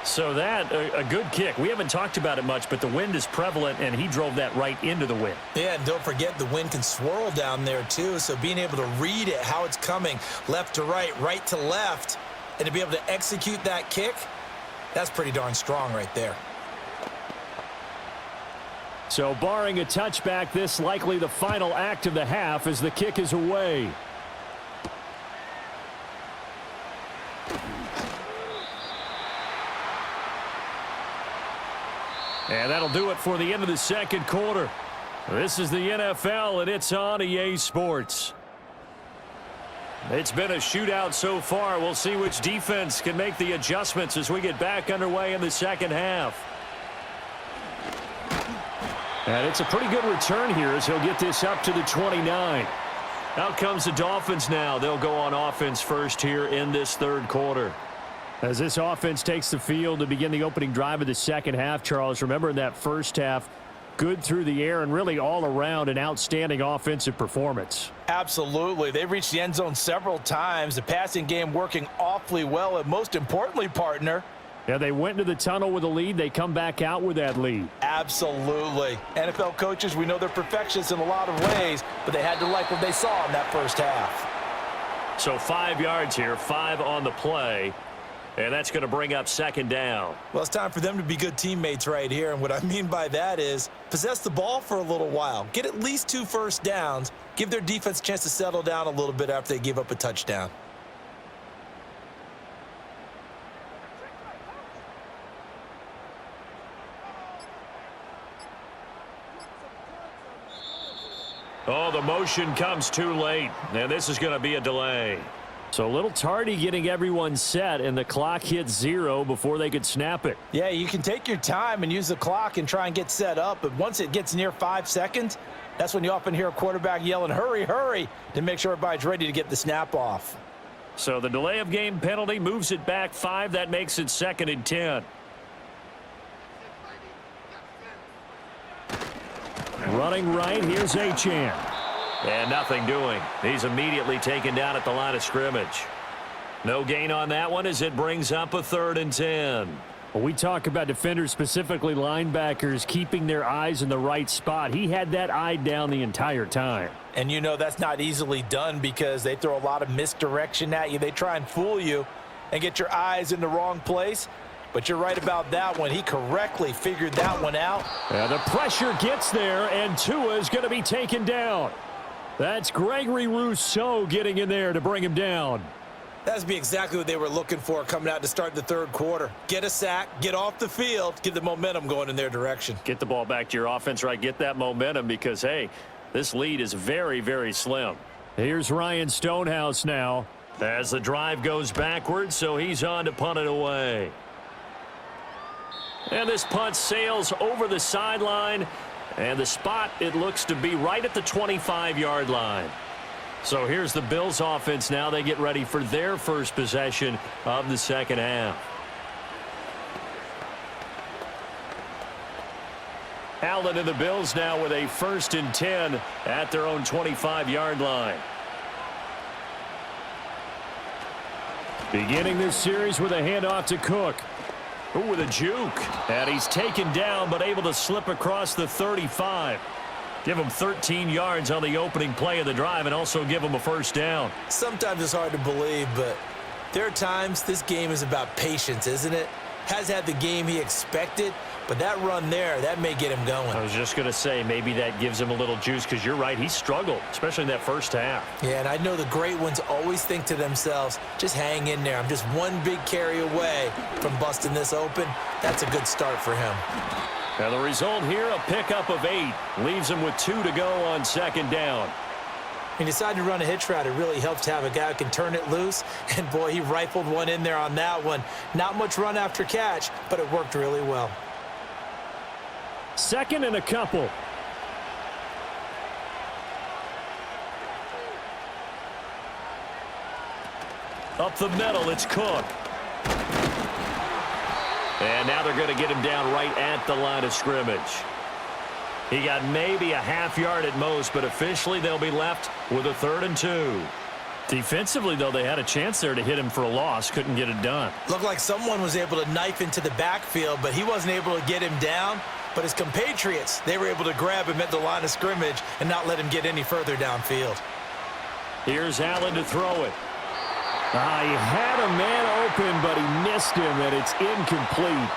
So that, a good kick. We haven't talked about it much, but the wind is prevalent, and he drove that right into the wind. Yeah, and don't forget the wind can swirl down there too, so being able to read it, how it's coming, left to right, right to left, and to be able to execute that kick, that's pretty darn strong right there. So barring a touchback, this likely the final act of the half as the kick is away. And that'll do it for the end of the 2nd quarter. This is the NFL, and it's on EA Sports. It's been a shootout so far. We'll see which defense can make the adjustments as we get back underway in the 2nd half. And it's a pretty good return here as he'll get this up to the 29. Out comes the Dolphins now. They'll go on offense first here in this third quarter. As this offense takes the field to begin the opening drive of the second half, Charles, remember in that first half, good through the air and really all around an outstanding offensive performance. Absolutely. They reached the end zone several times. The passing game working awfully well. And most importantly, partner, yeah, they went into the tunnel with a lead. They come back out with that lead. absolutely. NFL coaches, we know they're perfectionists in a lot of ways, but they had to like what they saw in that first half. So 5 yards here, 5 on the play. And that's going to bring up second down. Well, it's time for them to be good teammates right here. And what I mean by that is possess the ball for a little while. Get at least 2 first downs. Give their defense a chance to settle down a little bit after they give up a touchdown. Oh, the motion comes too late. And this is going to be a delay. So a little tardy getting everyone set, and the clock hits 0 before they could snap it. Yeah, you can take your time and use the clock and try and get set up, but once it gets near 5 seconds, that's when you often hear a quarterback yelling, hurry, hurry, to make sure everybody's ready to get the snap off. So the delay of game penalty moves it back 5. That makes it 2nd and 10. Running right, here's Achane. And nothing doing. He's immediately taken down at the line of scrimmage. No gain on that one as it brings up a 3rd and 10. When we talk about defenders, specifically linebackers, keeping their eyes in the right spot. He had that eye down the entire time. And you know that's not easily done because they throw a lot of misdirection at you. They try and fool you and get your eyes in the wrong place. But you're right about that one. He correctly figured that one out. And the pressure gets there, and Tua is going to be taken down. That's Gregory Rousseau getting in there to bring him down. That's be exactly what they were looking for coming out to start the third quarter. Get a sack, get off the field, get the momentum going in their direction. Get the ball back to your offense, right? Get that momentum because, hey, this lead is very, very slim. Here's Ryan Stonehouse now. As the drive goes backwards, so he's on to punt it away. And this punt sails over the sideline. And the spot, it looks to be right at the 25-yard line. So here's the Bills offense now. They get ready for their first possession of the second half. Allen and the Bills now with a 1st and 10 at their own 25-yard line. Beginning this series with a handoff to Cook. Ooh, with a juke. And he's taken down but able to slip across the 35. Give him 13 yards on the opening play of the drive and also give him a 1st down. Sometimes it's hard to believe, but there are times this game is about patience, isn't it? Has had the game he expected, but that run there, that may get him going. I was just going to say maybe that gives him a little juice because you're right. He struggled, especially in that first half. Yeah, and I know the great ones always think to themselves, just hang in there. I'm just one big carry away from busting this open. That's a good start for him. And the result here, a pickup of 8. Leaves him with 2 to go on 2nd down. He decided to run a hitch route. It really helps to have a guy who can turn it loose. And, boy, he rifled one in there on that one. Not much run after catch, but it worked really well. 2nd and a couple. Up the middle, it's Cook. And now they're going to get him down right at the line of scrimmage. He got maybe a half yard at most, but officially they'll be left with a 3rd and 2. Defensively, though, they had a chance there to hit him for a loss. Couldn't get it done. Looked like someone was able to knife into the backfield, but he wasn't able to get him down. But his compatriots, they were able to grab him at the line of scrimmage and not let him get any further downfield. Here's Allen to throw it. He had a man open, but he missed him, and it's incomplete.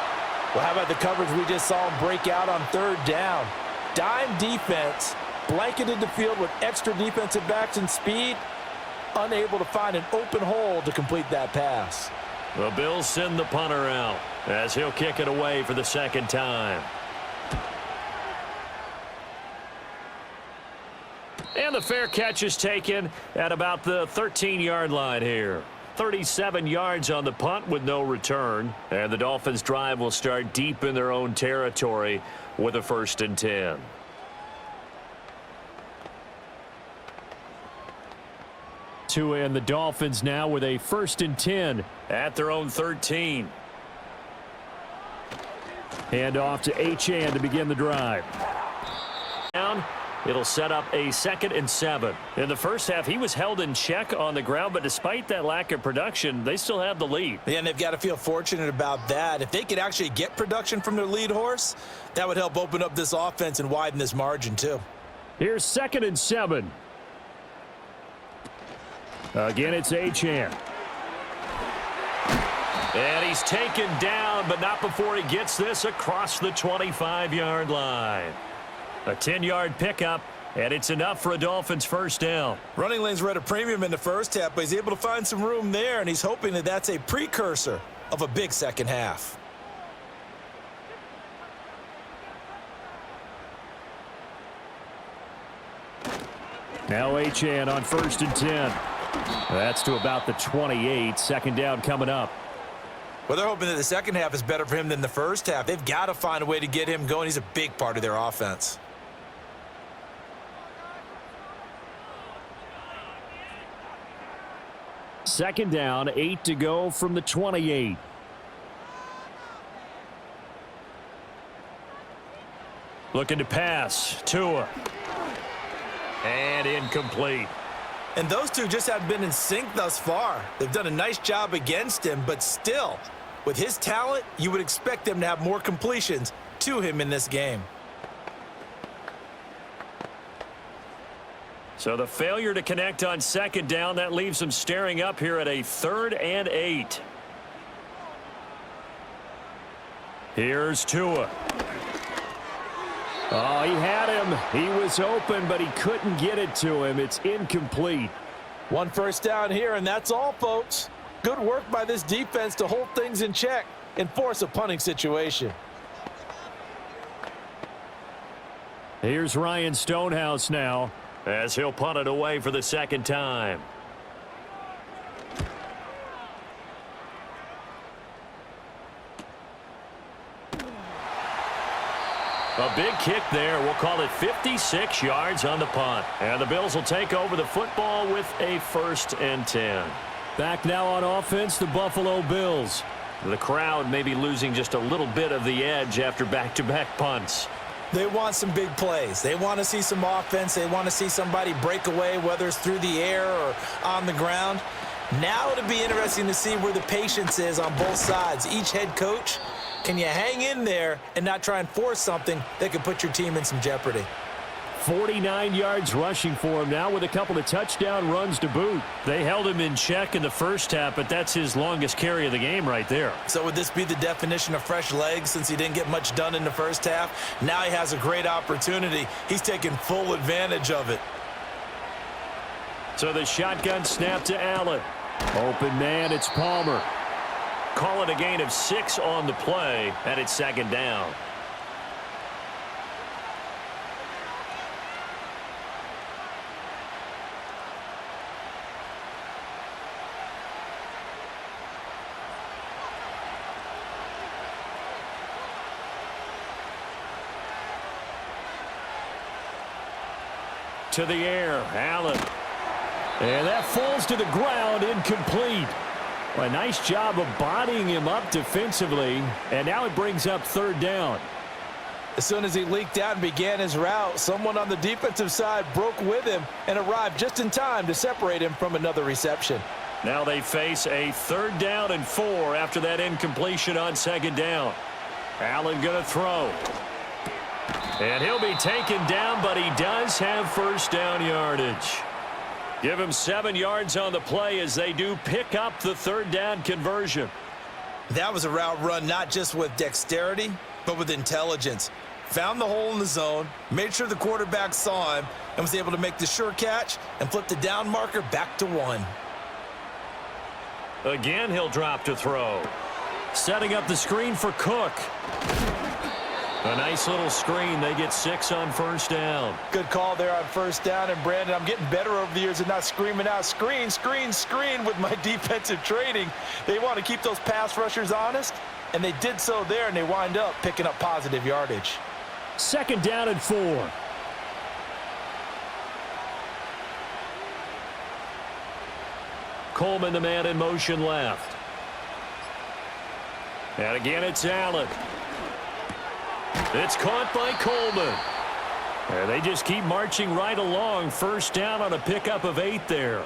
Well, how about the coverage we just saw him break out on 3rd down? Dime defense, blanketed the field with extra defensive backs and speed, unable to find an open hole to complete that pass. The Bills send the punter out as he'll kick it away for the 2nd time. And the fair catch is taken at about the 13-yard line here. 37 yards on the punt with no return. And the Dolphins drive will start deep in their own territory with a 1st and 10. Tua and the Dolphins now with a 1st and 10. At their own 13. Hand off to Achane to begin the drive. Down. It'll set up a 2nd and 7. In the first half, he was held in check on the ground, but despite that lack of production, they still have the lead. Yeah, and they've got to feel fortunate about that. If they could actually get production from their lead horse, that would help open up this offense and widen this margin too. Here's 2nd and 7. Again, it's Achane. And he's taken down, but not before he gets this across the 25-yard line. A 10-yard pickup, and it's enough for a Dolphins 1st down. Running lanes were at a premium in the first half, but he's able to find some room there, and he's hoping that that's a precursor of a big second half. Now Achane on 1st and 10. That's to about the 28. 2nd down coming up. Well, they're hoping that the second half is better for him than the first half. They've got to find a way to get him going. He's a big part of their offense. Second down, 8 to go from the 28. Looking to pass. Tua. And incomplete. And those two just haven't been in sync thus far. They've done a nice job against him, but still, with his talent, you would expect them to have more completions to him in this game. So the failure to connect on 2nd down, that leaves them staring up here at a 3rd and 8. Here's Tua. Oh, he had him. He was open, but he couldn't get it to him. It's incomplete. 1 first down here, and that's all, folks. Good work by this defense to hold things in check and force a punting situation. Here's Ryan Stonehouse now, as he'll punt it away for the 2nd time. A big kick there. We'll call it 56 yards on the punt. And the Bills will take over the football with a 1st and 10. Back now on offense, the Buffalo Bills. The crowd may be losing just a little bit of the edge after back-to-back punts. They want some big plays. They want to see some offense. They want to see somebody break away, whether it's through the air or on the ground. Now it'll be interesting to see where the patience is on both sides. Each head coach, can you hang in there and not try and force something that could put your team in some jeopardy? 49 yards rushing for him now with a couple of touchdown runs to boot. They held him in check in the first half, but that's his longest carry of the game right there. So would this be the definition of fresh legs since he didn't get much done in the first half? Now he has a great opportunity. He's taking full advantage of it. So the shotgun snap to Allen. Open man, it's Palmer. Call it a gain of 6 on the play, and it's 2nd down. To the air, Allen. And that falls to the ground, incomplete. Well, a nice job of bodying him up defensively, and now it brings up 3rd down. As soon as he leaked out and began his route, someone on the defensive side broke with him and arrived just in time to separate him from another reception. Now they face a 3rd down and 4 after that incompletion on 2nd down. Allen going to throw. And he'll be taken down, but he does have 1st down yardage. Give him 7 yards on the play as they do pick up the 3rd down conversion. That was a route run not just with dexterity, but with intelligence. Found the hole in the zone, made sure the quarterback saw him, and was able to make the sure catch and flip the down marker back to 1. Again, he'll drop to throw. Setting up the screen for Cook. A nice little screen. They get 6 on 1st down. Good call there on 1st down. And, Brandon, I'm getting better over the years and not screaming out, screen, screen, screen with my defensive training. They want to keep those pass rushers honest, and they did so there, and they wind up picking up positive yardage. 2nd down and 4. Coleman, the man in motion left. And again, it's Allen. It's caught by Coleman. And they just keep marching right along. First down on a pickup of 8 there.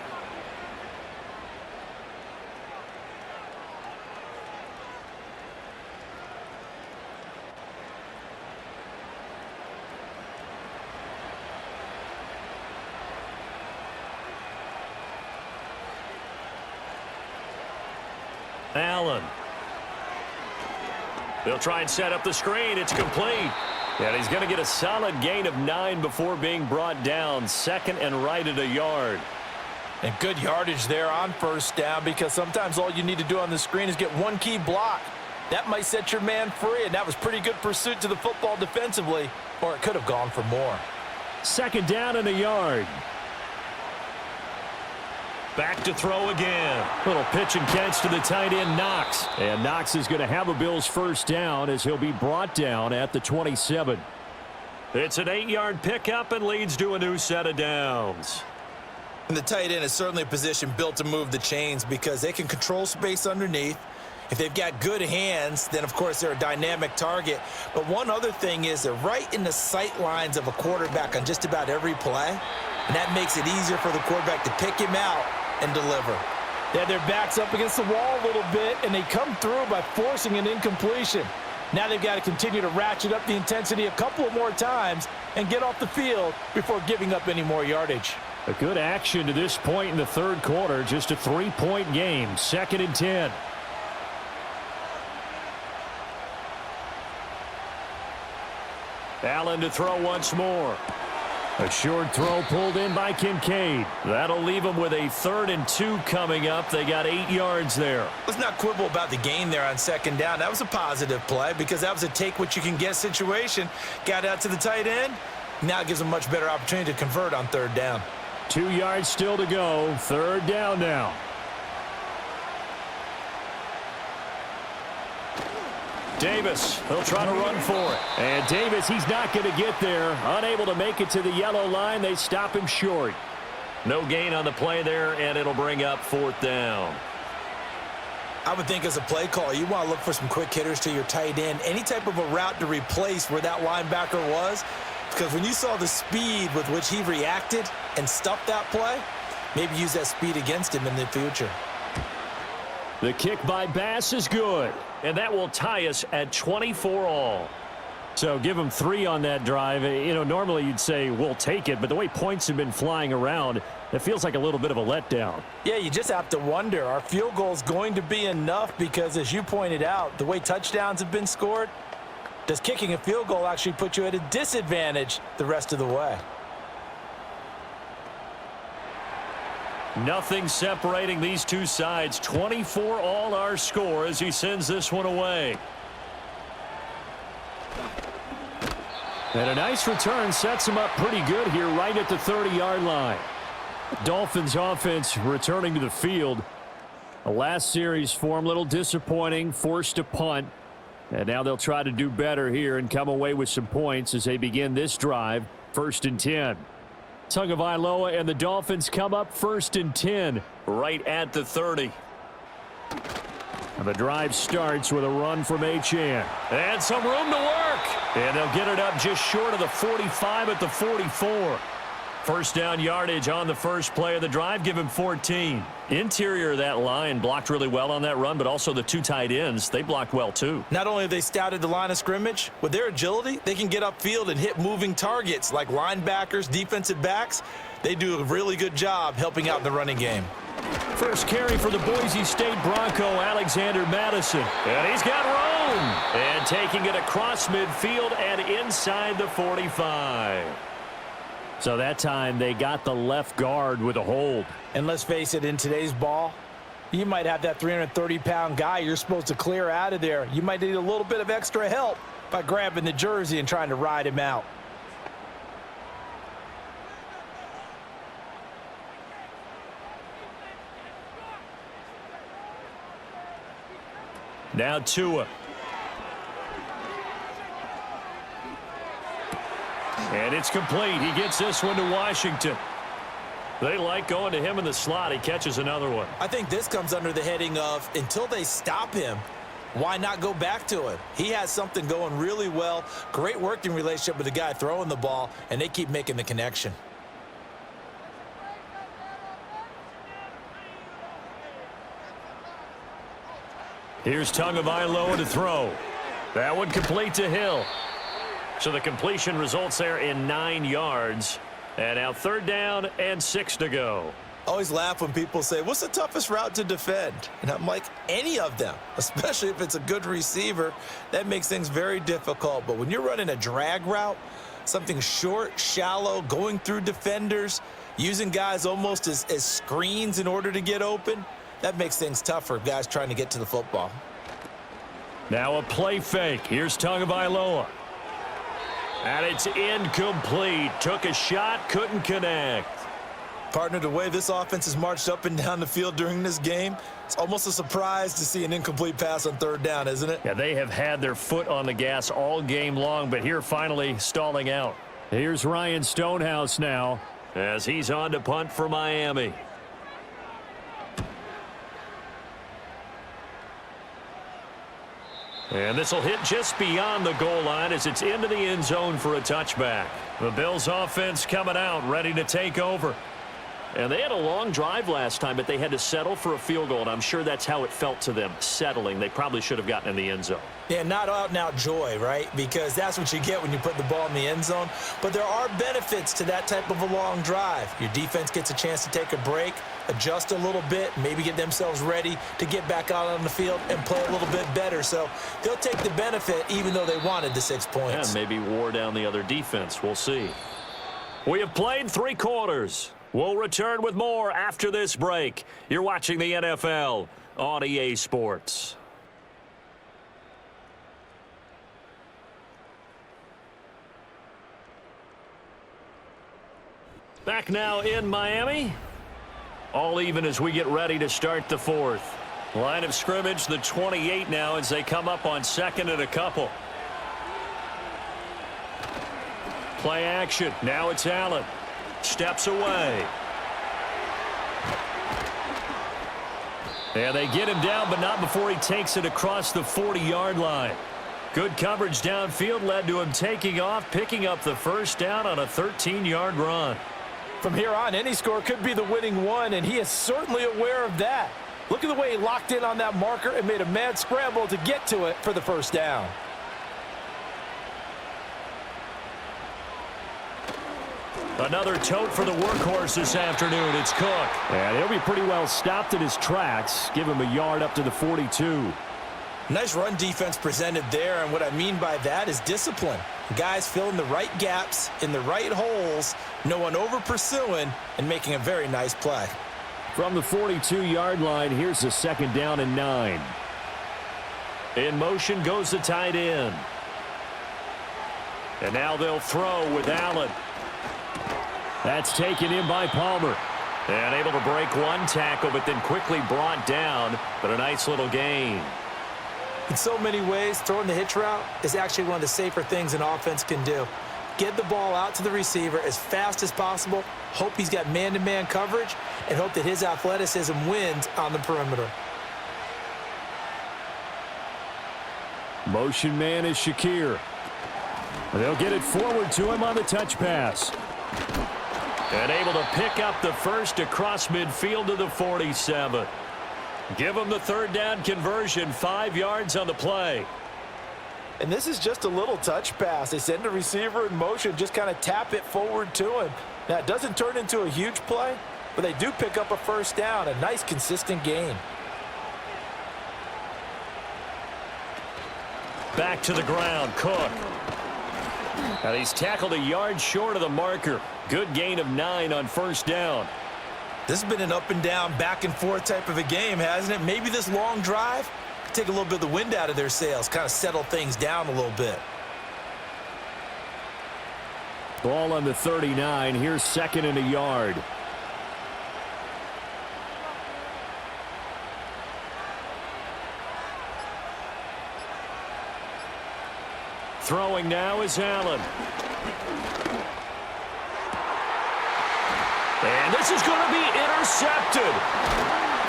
Allen. They'll try and set up the screen. It's complete. And he's going to get a solid gain of 9 before being brought down. Second and right at a yard. And good yardage there on first down, because sometimes all you need to do on the screen is get one key block. That might set your man free, and that was pretty good pursuit to the football defensively, or it could have gone for more. Second down and a yard. Back to throw again. Little pitch and catch to the tight end, Knox. And Knox is going to have a Bills first down as he'll be brought down at the 27. It's an 8-yard pickup and leads to a new set of downs. And the tight end is certainly a position built to move the chains because they can control space underneath. If they've got good hands, then, of course, they're a dynamic target. But one other thing is they're right in the sight lines of a quarterback on just about every play, and that makes it easier for the quarterback to pick him out and deliver. Yeah, their back's up against the wall a little bit, and they come through by forcing an incompletion. Now they've got to continue to ratchet up the intensity a couple of more times and get off the field before giving up any more yardage. A good action to this point in the third quarter. Just a 3-point game. 2nd and 10. Allen to throw once more. A short throw pulled in by Kincaid. That'll leave them with a 3rd and 2 coming up. They got 8 yards there. Let's not quibble about the gain there on second down. That was a positive play because that was a take-what-you-can-get situation. Got out to the tight end. Now it gives them a much better opportunity to convert on 3rd down. 2 yards still to go. 3rd down now. Davis, he'll try to run for it. And Davis, he's not going to get there. Unable to make it to the yellow line. They stop him short. No gain on the play there, and it'll bring up 4th down. I would think as a play caller, you want to look for some quick hitters to your tight end. Any type of a route to replace where that linebacker was. Because when you saw the speed with which he reacted and stuffed that play, maybe use that speed against him in the future. The kick by Bass is good. And that will tie us at 24 all. So give them 3 on that drive. You know, normally you'd say we'll take it, but the way points have been flying around, it feels like a little bit of a letdown. Yeah, you just have to wonder, are field goals going to be enough? Because as you pointed out, the way touchdowns have been scored, does kicking a field goal actually put you at a disadvantage the rest of the way? Nothing separating these two sides. 24 all our score as he sends this one away. And a nice return sets him up pretty good here right at the 30-yard line. Dolphins offense returning to the field. The last series for him, a little disappointing, forced a punt. And now they'll try to do better here and come away with some points as they begin this drive. 1st and 10. Tagovailoa and the Dolphins come up 1st and 10. Right at the 30. And the drive starts with a run from Achane. And some room to work. And they'll get it up just short of the 45 at the 44. First down yardage on the first play of the drive. Give him 14. Interior of that line blocked really well on that run, but also the 2 tight ends, they blocked well too. Not only have they scouted the line of scrimmage, with their agility, they can get upfield and hit moving targets like linebackers, defensive backs. They do a really good job helping out in the running game. First carry for the Boise State Bronco, Alexander Madison. And he's got room. And taking it across midfield and inside the 45. So that time they got the left guard with a hold. And let's face it, in today's ball, you might have that 330-pound guy you're supposed to clear out of there. You might need a little bit of extra help by grabbing the jersey and trying to ride him out. Now Tua. And it's complete. He gets this one to Washington. They like going to him in the slot. He catches another one. I think this comes under the heading of until they stop him, why not go back to him? He has something going really well. Great working relationship with the guy throwing the ball, and they keep making the connection. Here's Tagovailoa to throw. That one complete to Hill. So the completion results there in 9 yards. And now 3rd down and 6 to go. Always laugh when people say, what's the toughest route to defend? And I'm like, any of them, especially if it's a good receiver. That makes things very difficult. But when you're running a drag route, something short, shallow, going through defenders, using guys almost as screens in order to get open, that makes things tough for guys trying to get to the football. Now a play fake. Here's Tagovailoa. And it's incomplete. Took a shot, couldn't connect. Partner, the way this offense has marched up and down the field during this game, it's almost a surprise to see an incomplete pass on 3rd down, isn't it? Yeah, they have had their foot on the gas all game long, but here finally stalling out. Here's Ryan Stonehouse now as he's on to punt for Miami. And this will hit just beyond the goal line as it's into the end zone for a touchback. The Bills offense coming out, ready to take over. And they had a long drive last time, but they had to settle for a field goal, and I'm sure that's how it felt to them, settling. They probably should have gotten in the end zone. Yeah, not out-and-out joy, right? Because that's what you get when you put the ball in the end zone. But there are benefits to that type of a long drive. Your defense gets a chance to take a break, adjust a little bit, maybe get themselves ready to get back out on the field and play a little bit better. So they'll take the benefit even though they wanted the 6 points. Yeah, maybe wore down the other defense. We'll see. We have played 3 quarters. We'll return with more after this break. You're watching the NFL on EA Sports. Back now in Miami. All even as we get ready to start the 4th. Line of scrimmage, the 28 now as they come up on 2nd and a couple. Play action. Now it's Allen. Steps away. And they get him down, but not before he takes it across the 40-yard line. Good coverage downfield led to him taking off, picking up the 1st down on a 13-yard run. From here on, any score could be the winning one, and he is certainly aware of that. Look at the way he locked in on that marker and made a mad scramble to get to it for the 1st down. Another tote for the workhorse this afternoon. It's Cook. And he'll be pretty well stopped in his tracks. Give him a yard up to the 42. Nice run defense presented there, and what I mean by that is discipline. Guys filling the right gaps in the right holes, no one over pursuing, and making a very nice play. From the 42-yard line, here's the 2nd down and 9. In motion goes the tight end. And now they'll throw with Allen. That's taken in by Palmer. And able to break one tackle, but then quickly brought down. But a nice little gain. In so many ways, throwing the hitch route is actually one of the safer things an offense can do. Get the ball out to the receiver as fast as possible, hope he's got man-to-man coverage, and hope that his athleticism wins on the perimeter. Motion man is Shakir. They'll get it forward to him on the touch pass. And able to pick up the 1st across midfield to the 47. Give him the 3rd down conversion, 5 yards on the play. And this is just a little touch pass. They send the receiver in motion, just kind of tap it forward to him. Now, it doesn't turn into a huge play, but they do pick up a 1st down, a nice, consistent gain. Back to the ground, Cook. And he's tackled a yard short of the marker. Good gain of 9 on 1st down. This has been an up-and-down, back-and-forth type of a game, hasn't it? Maybe this long drive could take a little bit of the wind out of their sails, kind of settle things down a little bit. Ball on the 39. Here's 2nd and a yard. Throwing now is Allen. And this is going to be intercepted.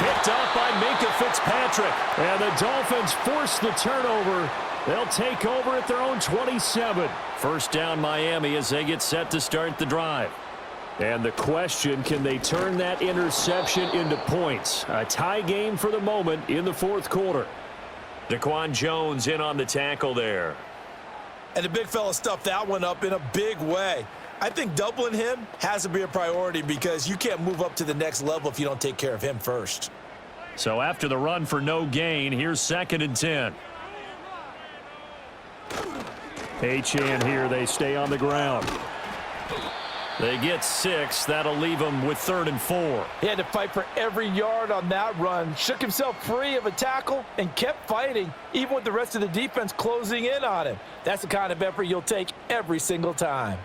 Picked up by Minkah Fitzpatrick. And the Dolphins force the turnover. They'll take over at their own 27. First down Miami as they get set to start the drive. And the question, can they turn that interception into points? A tie game for the moment in the fourth quarter. Daquan Jones in on the tackle there. And the big fella stuffed that one up in a big way. I think doubling him has to be a priority because you can't move up to the next level if you don't take care of him first. So after the run for no gain, here's 2nd and 10. Achane here, they stay on the ground. They get 6. That'll leave them with 3rd and 4. He had to fight for every yard on that run, shook himself free of a tackle, and kept fighting, even with the rest of the defense closing in on him. That's the kind of effort you'll take every single time.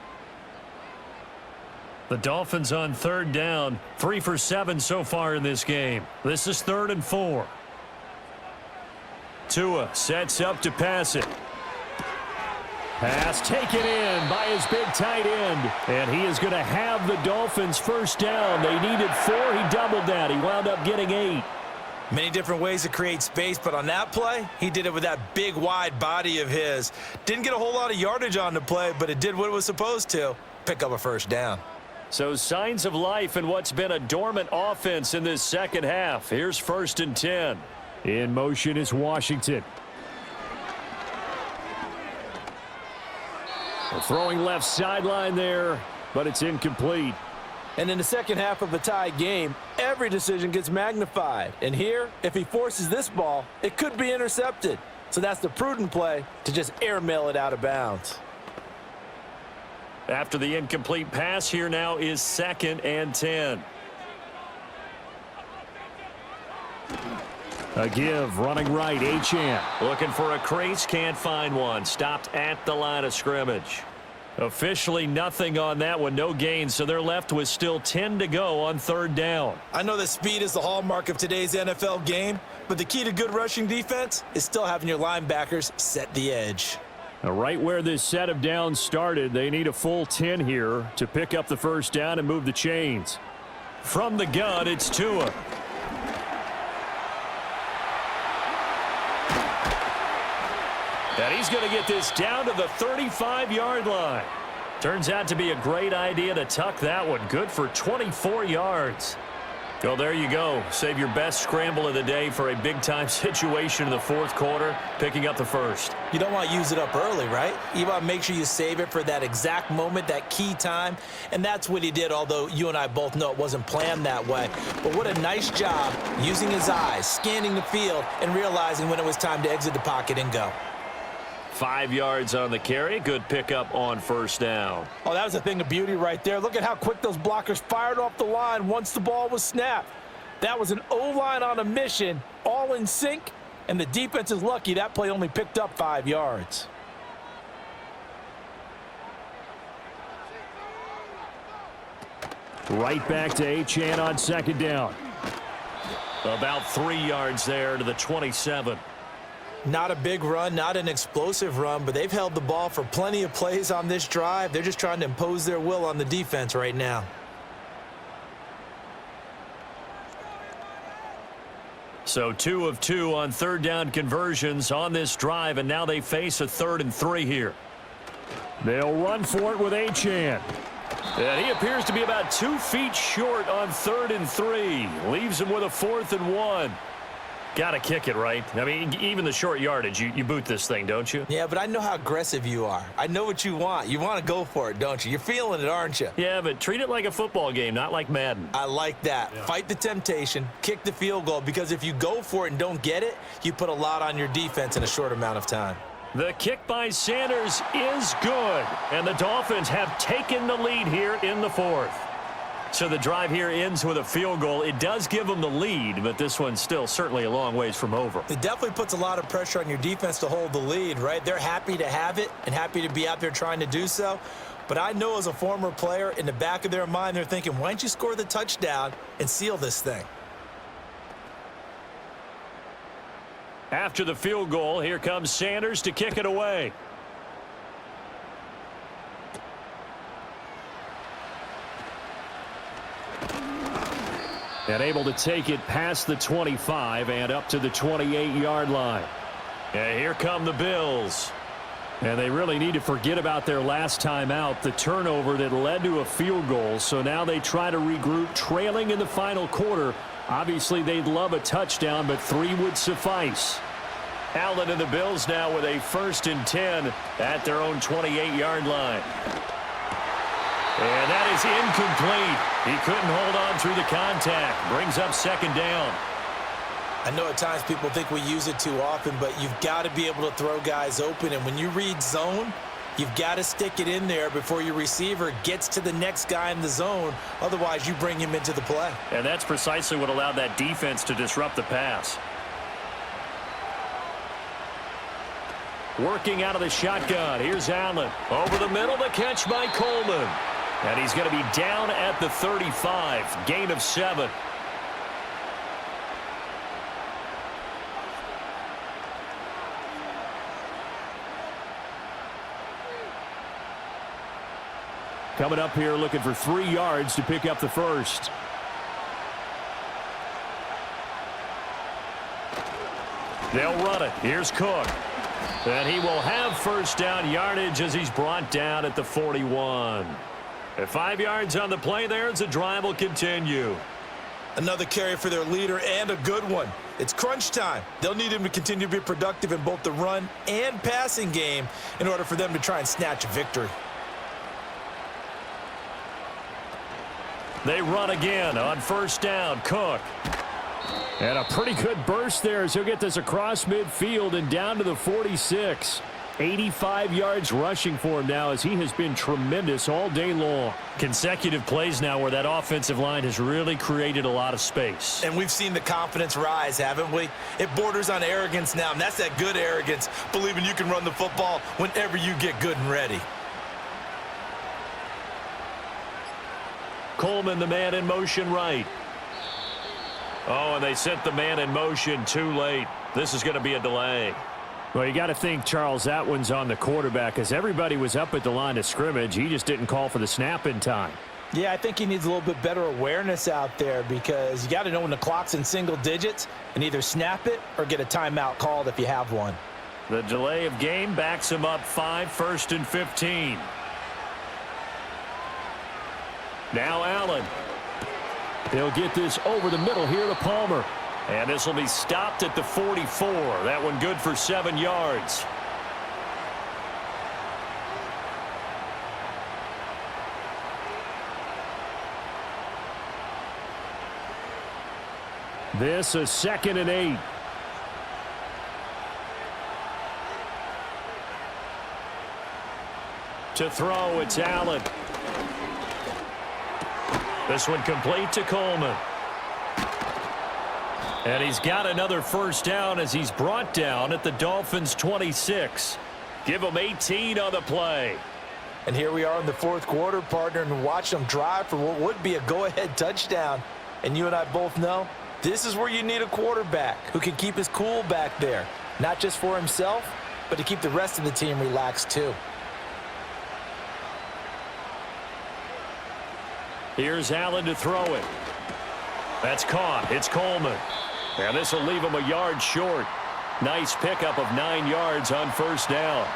The Dolphins on 3rd down, 3 for 7 so far in this game. This is 3rd and 4. Tua sets up to pass it. Pass taken in by his big tight end. And he is going to have the Dolphins first down. They needed 4. He doubled that. He wound up getting 8. Many different ways to create space, but on that play, he did it with that big, wide body of his. Didn't get a whole lot of yardage on the play, but it did what it was supposed to. Pick up a first down. So signs of life in what's been a dormant offense in this second half. Here's 1st and 10. In motion is Washington. Throwing left sideline there, but it's incomplete. And in the second half of a tie game, every decision gets magnified. And here, if he forces this ball, it could be intercepted. So that's the prudent play to just airmail it out of bounds. After the incomplete pass, here now is 2nd and 10. A give, running right, Achane. Looking for a crease, can't find one. Stopped at the line of scrimmage. Officially nothing on that one, no gain, so they're left with still 10 to go on 3rd down. I know that speed is the hallmark of today's NFL game, but the key to good rushing defense is still having your linebackers set the edge. Now, right where this set of downs started, they need a full 10 here to pick up the first down and move the chains. From the gun, it's Tua. And he's going to get this down to the 35-yard line. Turns out to be a great idea to tuck that one. Good for 24 yards. Well, there you go. Save your best scramble of the day for a big-time situation in the fourth quarter, picking up the first. You don't want to use it up early, right? You want to make sure you save it for that exact moment, that key time. And that's what he did, although you and I both know it wasn't planned that way. But what a nice job using his eyes, scanning the field, and realizing when it was time to exit the pocket and go. 5 yards on the carry. Good pickup on first down. Oh, that was a thing of beauty right there. Look at how quick those blockers fired off the line once the ball was snapped. That was an O-line on a mission, all in sync, and the defense is lucky that play only picked up 5 yards. Right back to Achane on 2nd down. About 3 yards there to the 27. Not a big run, not an explosive run, but they've held the ball for plenty of plays on this drive. They're just trying to impose their will on the defense right now. So 2 of 2 on 3rd down conversions on this drive, and now they face a 3rd and 3 here. They'll run for it with Achane. And he appears to be about 2 feet short on 3rd and 3. Leaves him with a 4th and 1. Got to kick it, right? I mean, even the short yardage, you boot this thing, don't you? Yeah, but I know how aggressive you are. I know what you want. You want to go for it, don't you? You're feeling it, aren't you? Yeah, but treat it like a football game, not like Madden. I like that. Yeah. Fight the temptation, kick the field goal, because if you go for it and don't get it, you put a lot on your defense in a short amount of time. The kick by Sanders is good, and the Dolphins have taken the lead here in the fourth. So the drive here ends with a field goal. It does give them the lead, but this one's still certainly a long ways from over. It definitely puts a lot of pressure on your defense to hold the lead, right? They're happy to have it and happy to be out there trying to do so. But I know as a former player, in the back of their mind, they're thinking, why don't you score the touchdown and seal this thing? After the field goal, here comes Sanders to kick it away. And able to take it past the 25 and up to the 28-yard line. And here come the Bills. And they really need to forget about their last time out, the turnover that led to a field goal. So now they try to regroup, trailing in the final quarter. Obviously, they'd love a touchdown, but 3 would suffice. Allen and the Bills now with a 1st and 10 at their own 28-yard line. And that is incomplete. He couldn't hold on through the contact. Brings up 2nd down. I know at times people think we use it too often, but you've got to be able to throw guys open. And when you read zone, you've got to stick it in there before your receiver gets to the next guy in the zone. Otherwise, you bring him into the play. And that's precisely what allowed that defense to disrupt the pass. Working out of the shotgun. Here's Allen. Over the middle, the catch by Coleman. And he's going to be down at the 35. Gain of 7. Coming up here looking for 3 yards to pick up the first. They'll run it. Here's Cook. And he will have 1st down yardage as he's brought down at the 41. At 5 yards on the play there as the drive will continue. Another carry for their leader and a good one. It's crunch time. They'll need him to continue to be productive in both the run and passing game in order for them to try and snatch a victory. They run again on 1st down. Cook. And a pretty good burst there as he'll get this across midfield and down to the 46. 85 yards rushing for him now as he has been tremendous all day long. Consecutive plays now where that offensive line has really created a lot of space. And we've seen the confidence rise, haven't we? It borders on arrogance now, and that's that good arrogance, believing you can run the football whenever you get good and ready. Coleman, the man in motion right. Oh, and they sent the man in motion too late. This is going to be a delay. Well, you got to think, Charles, that one's on the quarterback as everybody was up at the line of scrimmage. He just didn't call for the snap in time. Yeah, I think he needs a little bit better awareness out there because you got to know when the clock's in single digits and either snap it or get a timeout called if you have one. The delay of game backs him up 5, 1st and 15. Now Allen. They'll get this over the middle here to Palmer. And this will be stopped at the 44. That one good for 7 yards. This a 2nd and 8. To throw, it's Allen. This one complete to Coleman. And he's got another 1st down as he's brought down at the Dolphins' 26. Give him 18 on the play. And here we are in the 4th quarter, partner, and watch them drive for what would be a go-ahead touchdown. And you and I both know this is where you need a quarterback who can keep his cool back there, not just for himself, but to keep the rest of the team relaxed too. Here's Allen to throw it. That's caught. It's Coleman. And this will leave him a yard short. Nice pickup of 9 yards on 1st down.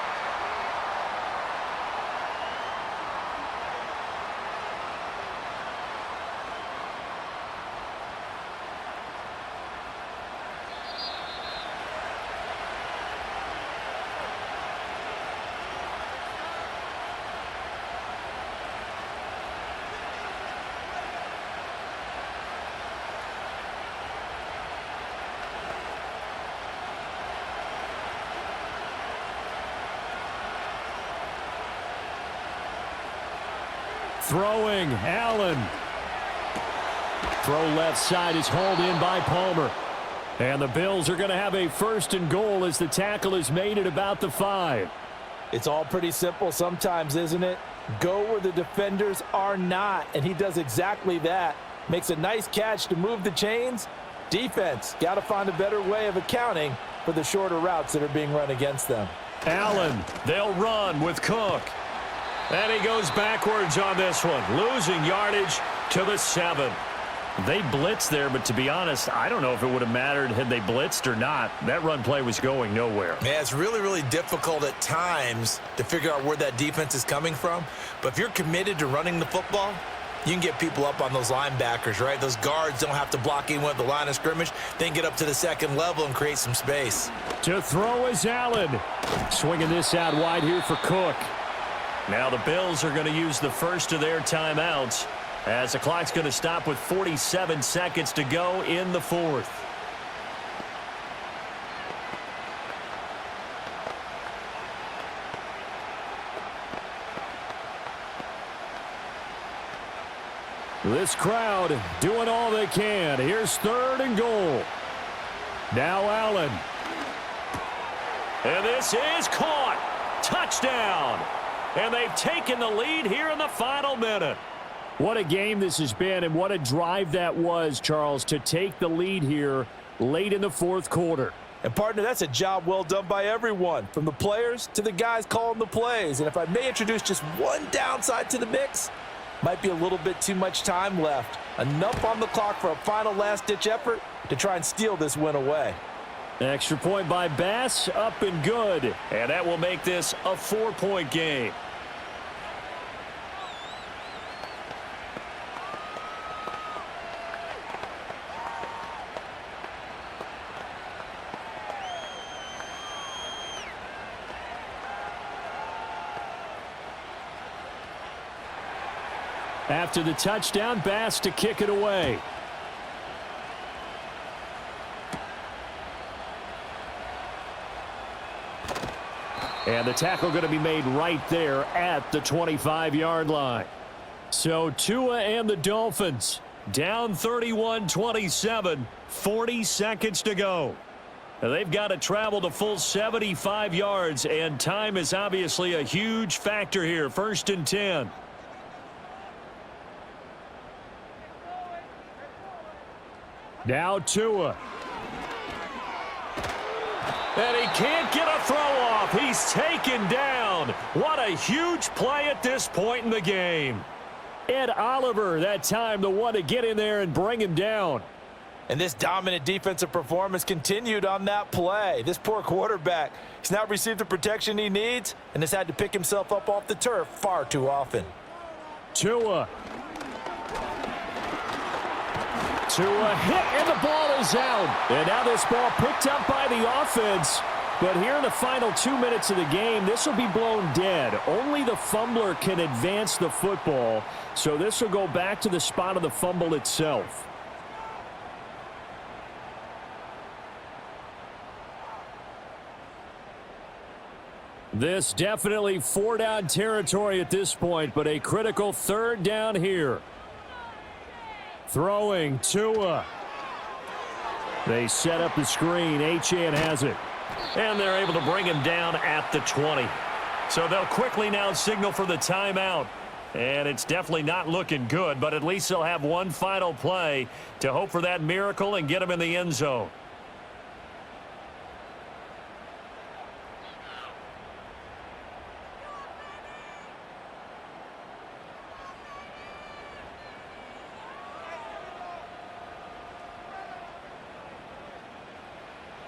Throwing, Allen. Throw left side is hauled in by Palmer. And the Bills are going to have a 1st and goal as the tackle is made at about the 5. It's all pretty simple sometimes, isn't it? Go where the defenders are not, and he does exactly that. Makes a nice catch to move the chains. Defense, got to find a better way of accounting for the shorter routes that are being run against them. Allen, they'll run with Cook. And he goes backwards on this one, losing yardage to the 7. They blitzed there, but to be honest, I don't know if it would have mattered had they blitzed or not. That run play was going nowhere. Yeah, it's really, really difficult at times to figure out where that defense is coming from. But if you're committed to running the football, you can get people up on those linebackers, right? Those guards don't have to block even at the line of scrimmage. They can get up to the second level and create some space. To throw is Allen. Swinging this out wide here for Cook. Now the Bills are going to use the first of their timeouts as the clock's going to stop with 47 seconds to go in the fourth. This crowd doing all they can. Here's 3rd and goal. Now Allen. And this is caught. Touchdown. And they've taken the lead here in the final minute. What a game this has been, and what a drive that was, Charles, to take the lead here late in the fourth quarter. And, partner, that's a job well done by everyone, from the players to the guys calling the plays. And if I may introduce just one downside to the mix, might be a little bit too much time left. Enough on the clock for a final last-ditch effort to try and steal this win away. Extra point by Bass, up and good. And that will make this a 4-point game. After the touchdown, Bass to kick it away. And the tackle going to be made right there at the 25-yard line. So Tua and the Dolphins down 31-27, 40 seconds to go. Now they've got to travel the full 75 yards, and time is obviously a huge factor here. 1st and 10. Now Tua. And he can't get a throw off. He's taken down. What a huge play at this point in the game. Ed Oliver, that time, the one to get in there and bring him down. And this dominant defensive performance continued on that play. This poor quarterback, he's not received the protection he needs and has had to pick himself up off the turf far too often. Tua hit, and the ball is out. And now this ball picked up by the offense. But here in the final 2 minutes of the game, this will be blown dead. Only the fumbler can advance the football. So this will go back to the spot of the fumble itself. This definitely 4-down territory at this point, but a critical 3rd down here. Throwing Tua. They set up the screen. Achane has it. And they're able to bring him down at the 20. So they'll quickly now signal for the timeout. And it's definitely not looking good, but at least they'll have one final play to hope for that miracle and get him in the end zone.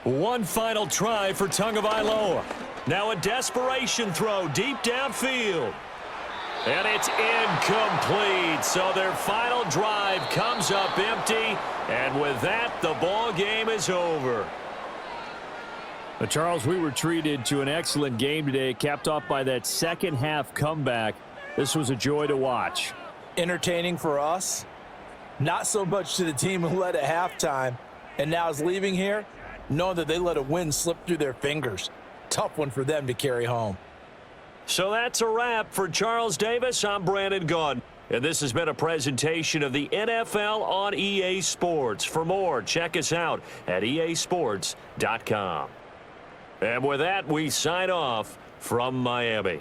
One final try for Tagovailoa. Now a desperation throw deep downfield. And it's incomplete. So their final drive comes up empty. And with that, the ball game is over. But Charles, we were treated to an excellent game today, capped off by that second half comeback. This was a joy to watch. Entertaining for us, not so much to the team who led at halftime and now is leaving here knowing that they let a win slip through their fingers. Tough one for them to carry home. So that's a wrap for Charles Davis. I'm Brandon Gaudin. And this has been a presentation of the NFL on EA Sports. For more, check us out at easports.com. And with that, we sign off from Miami.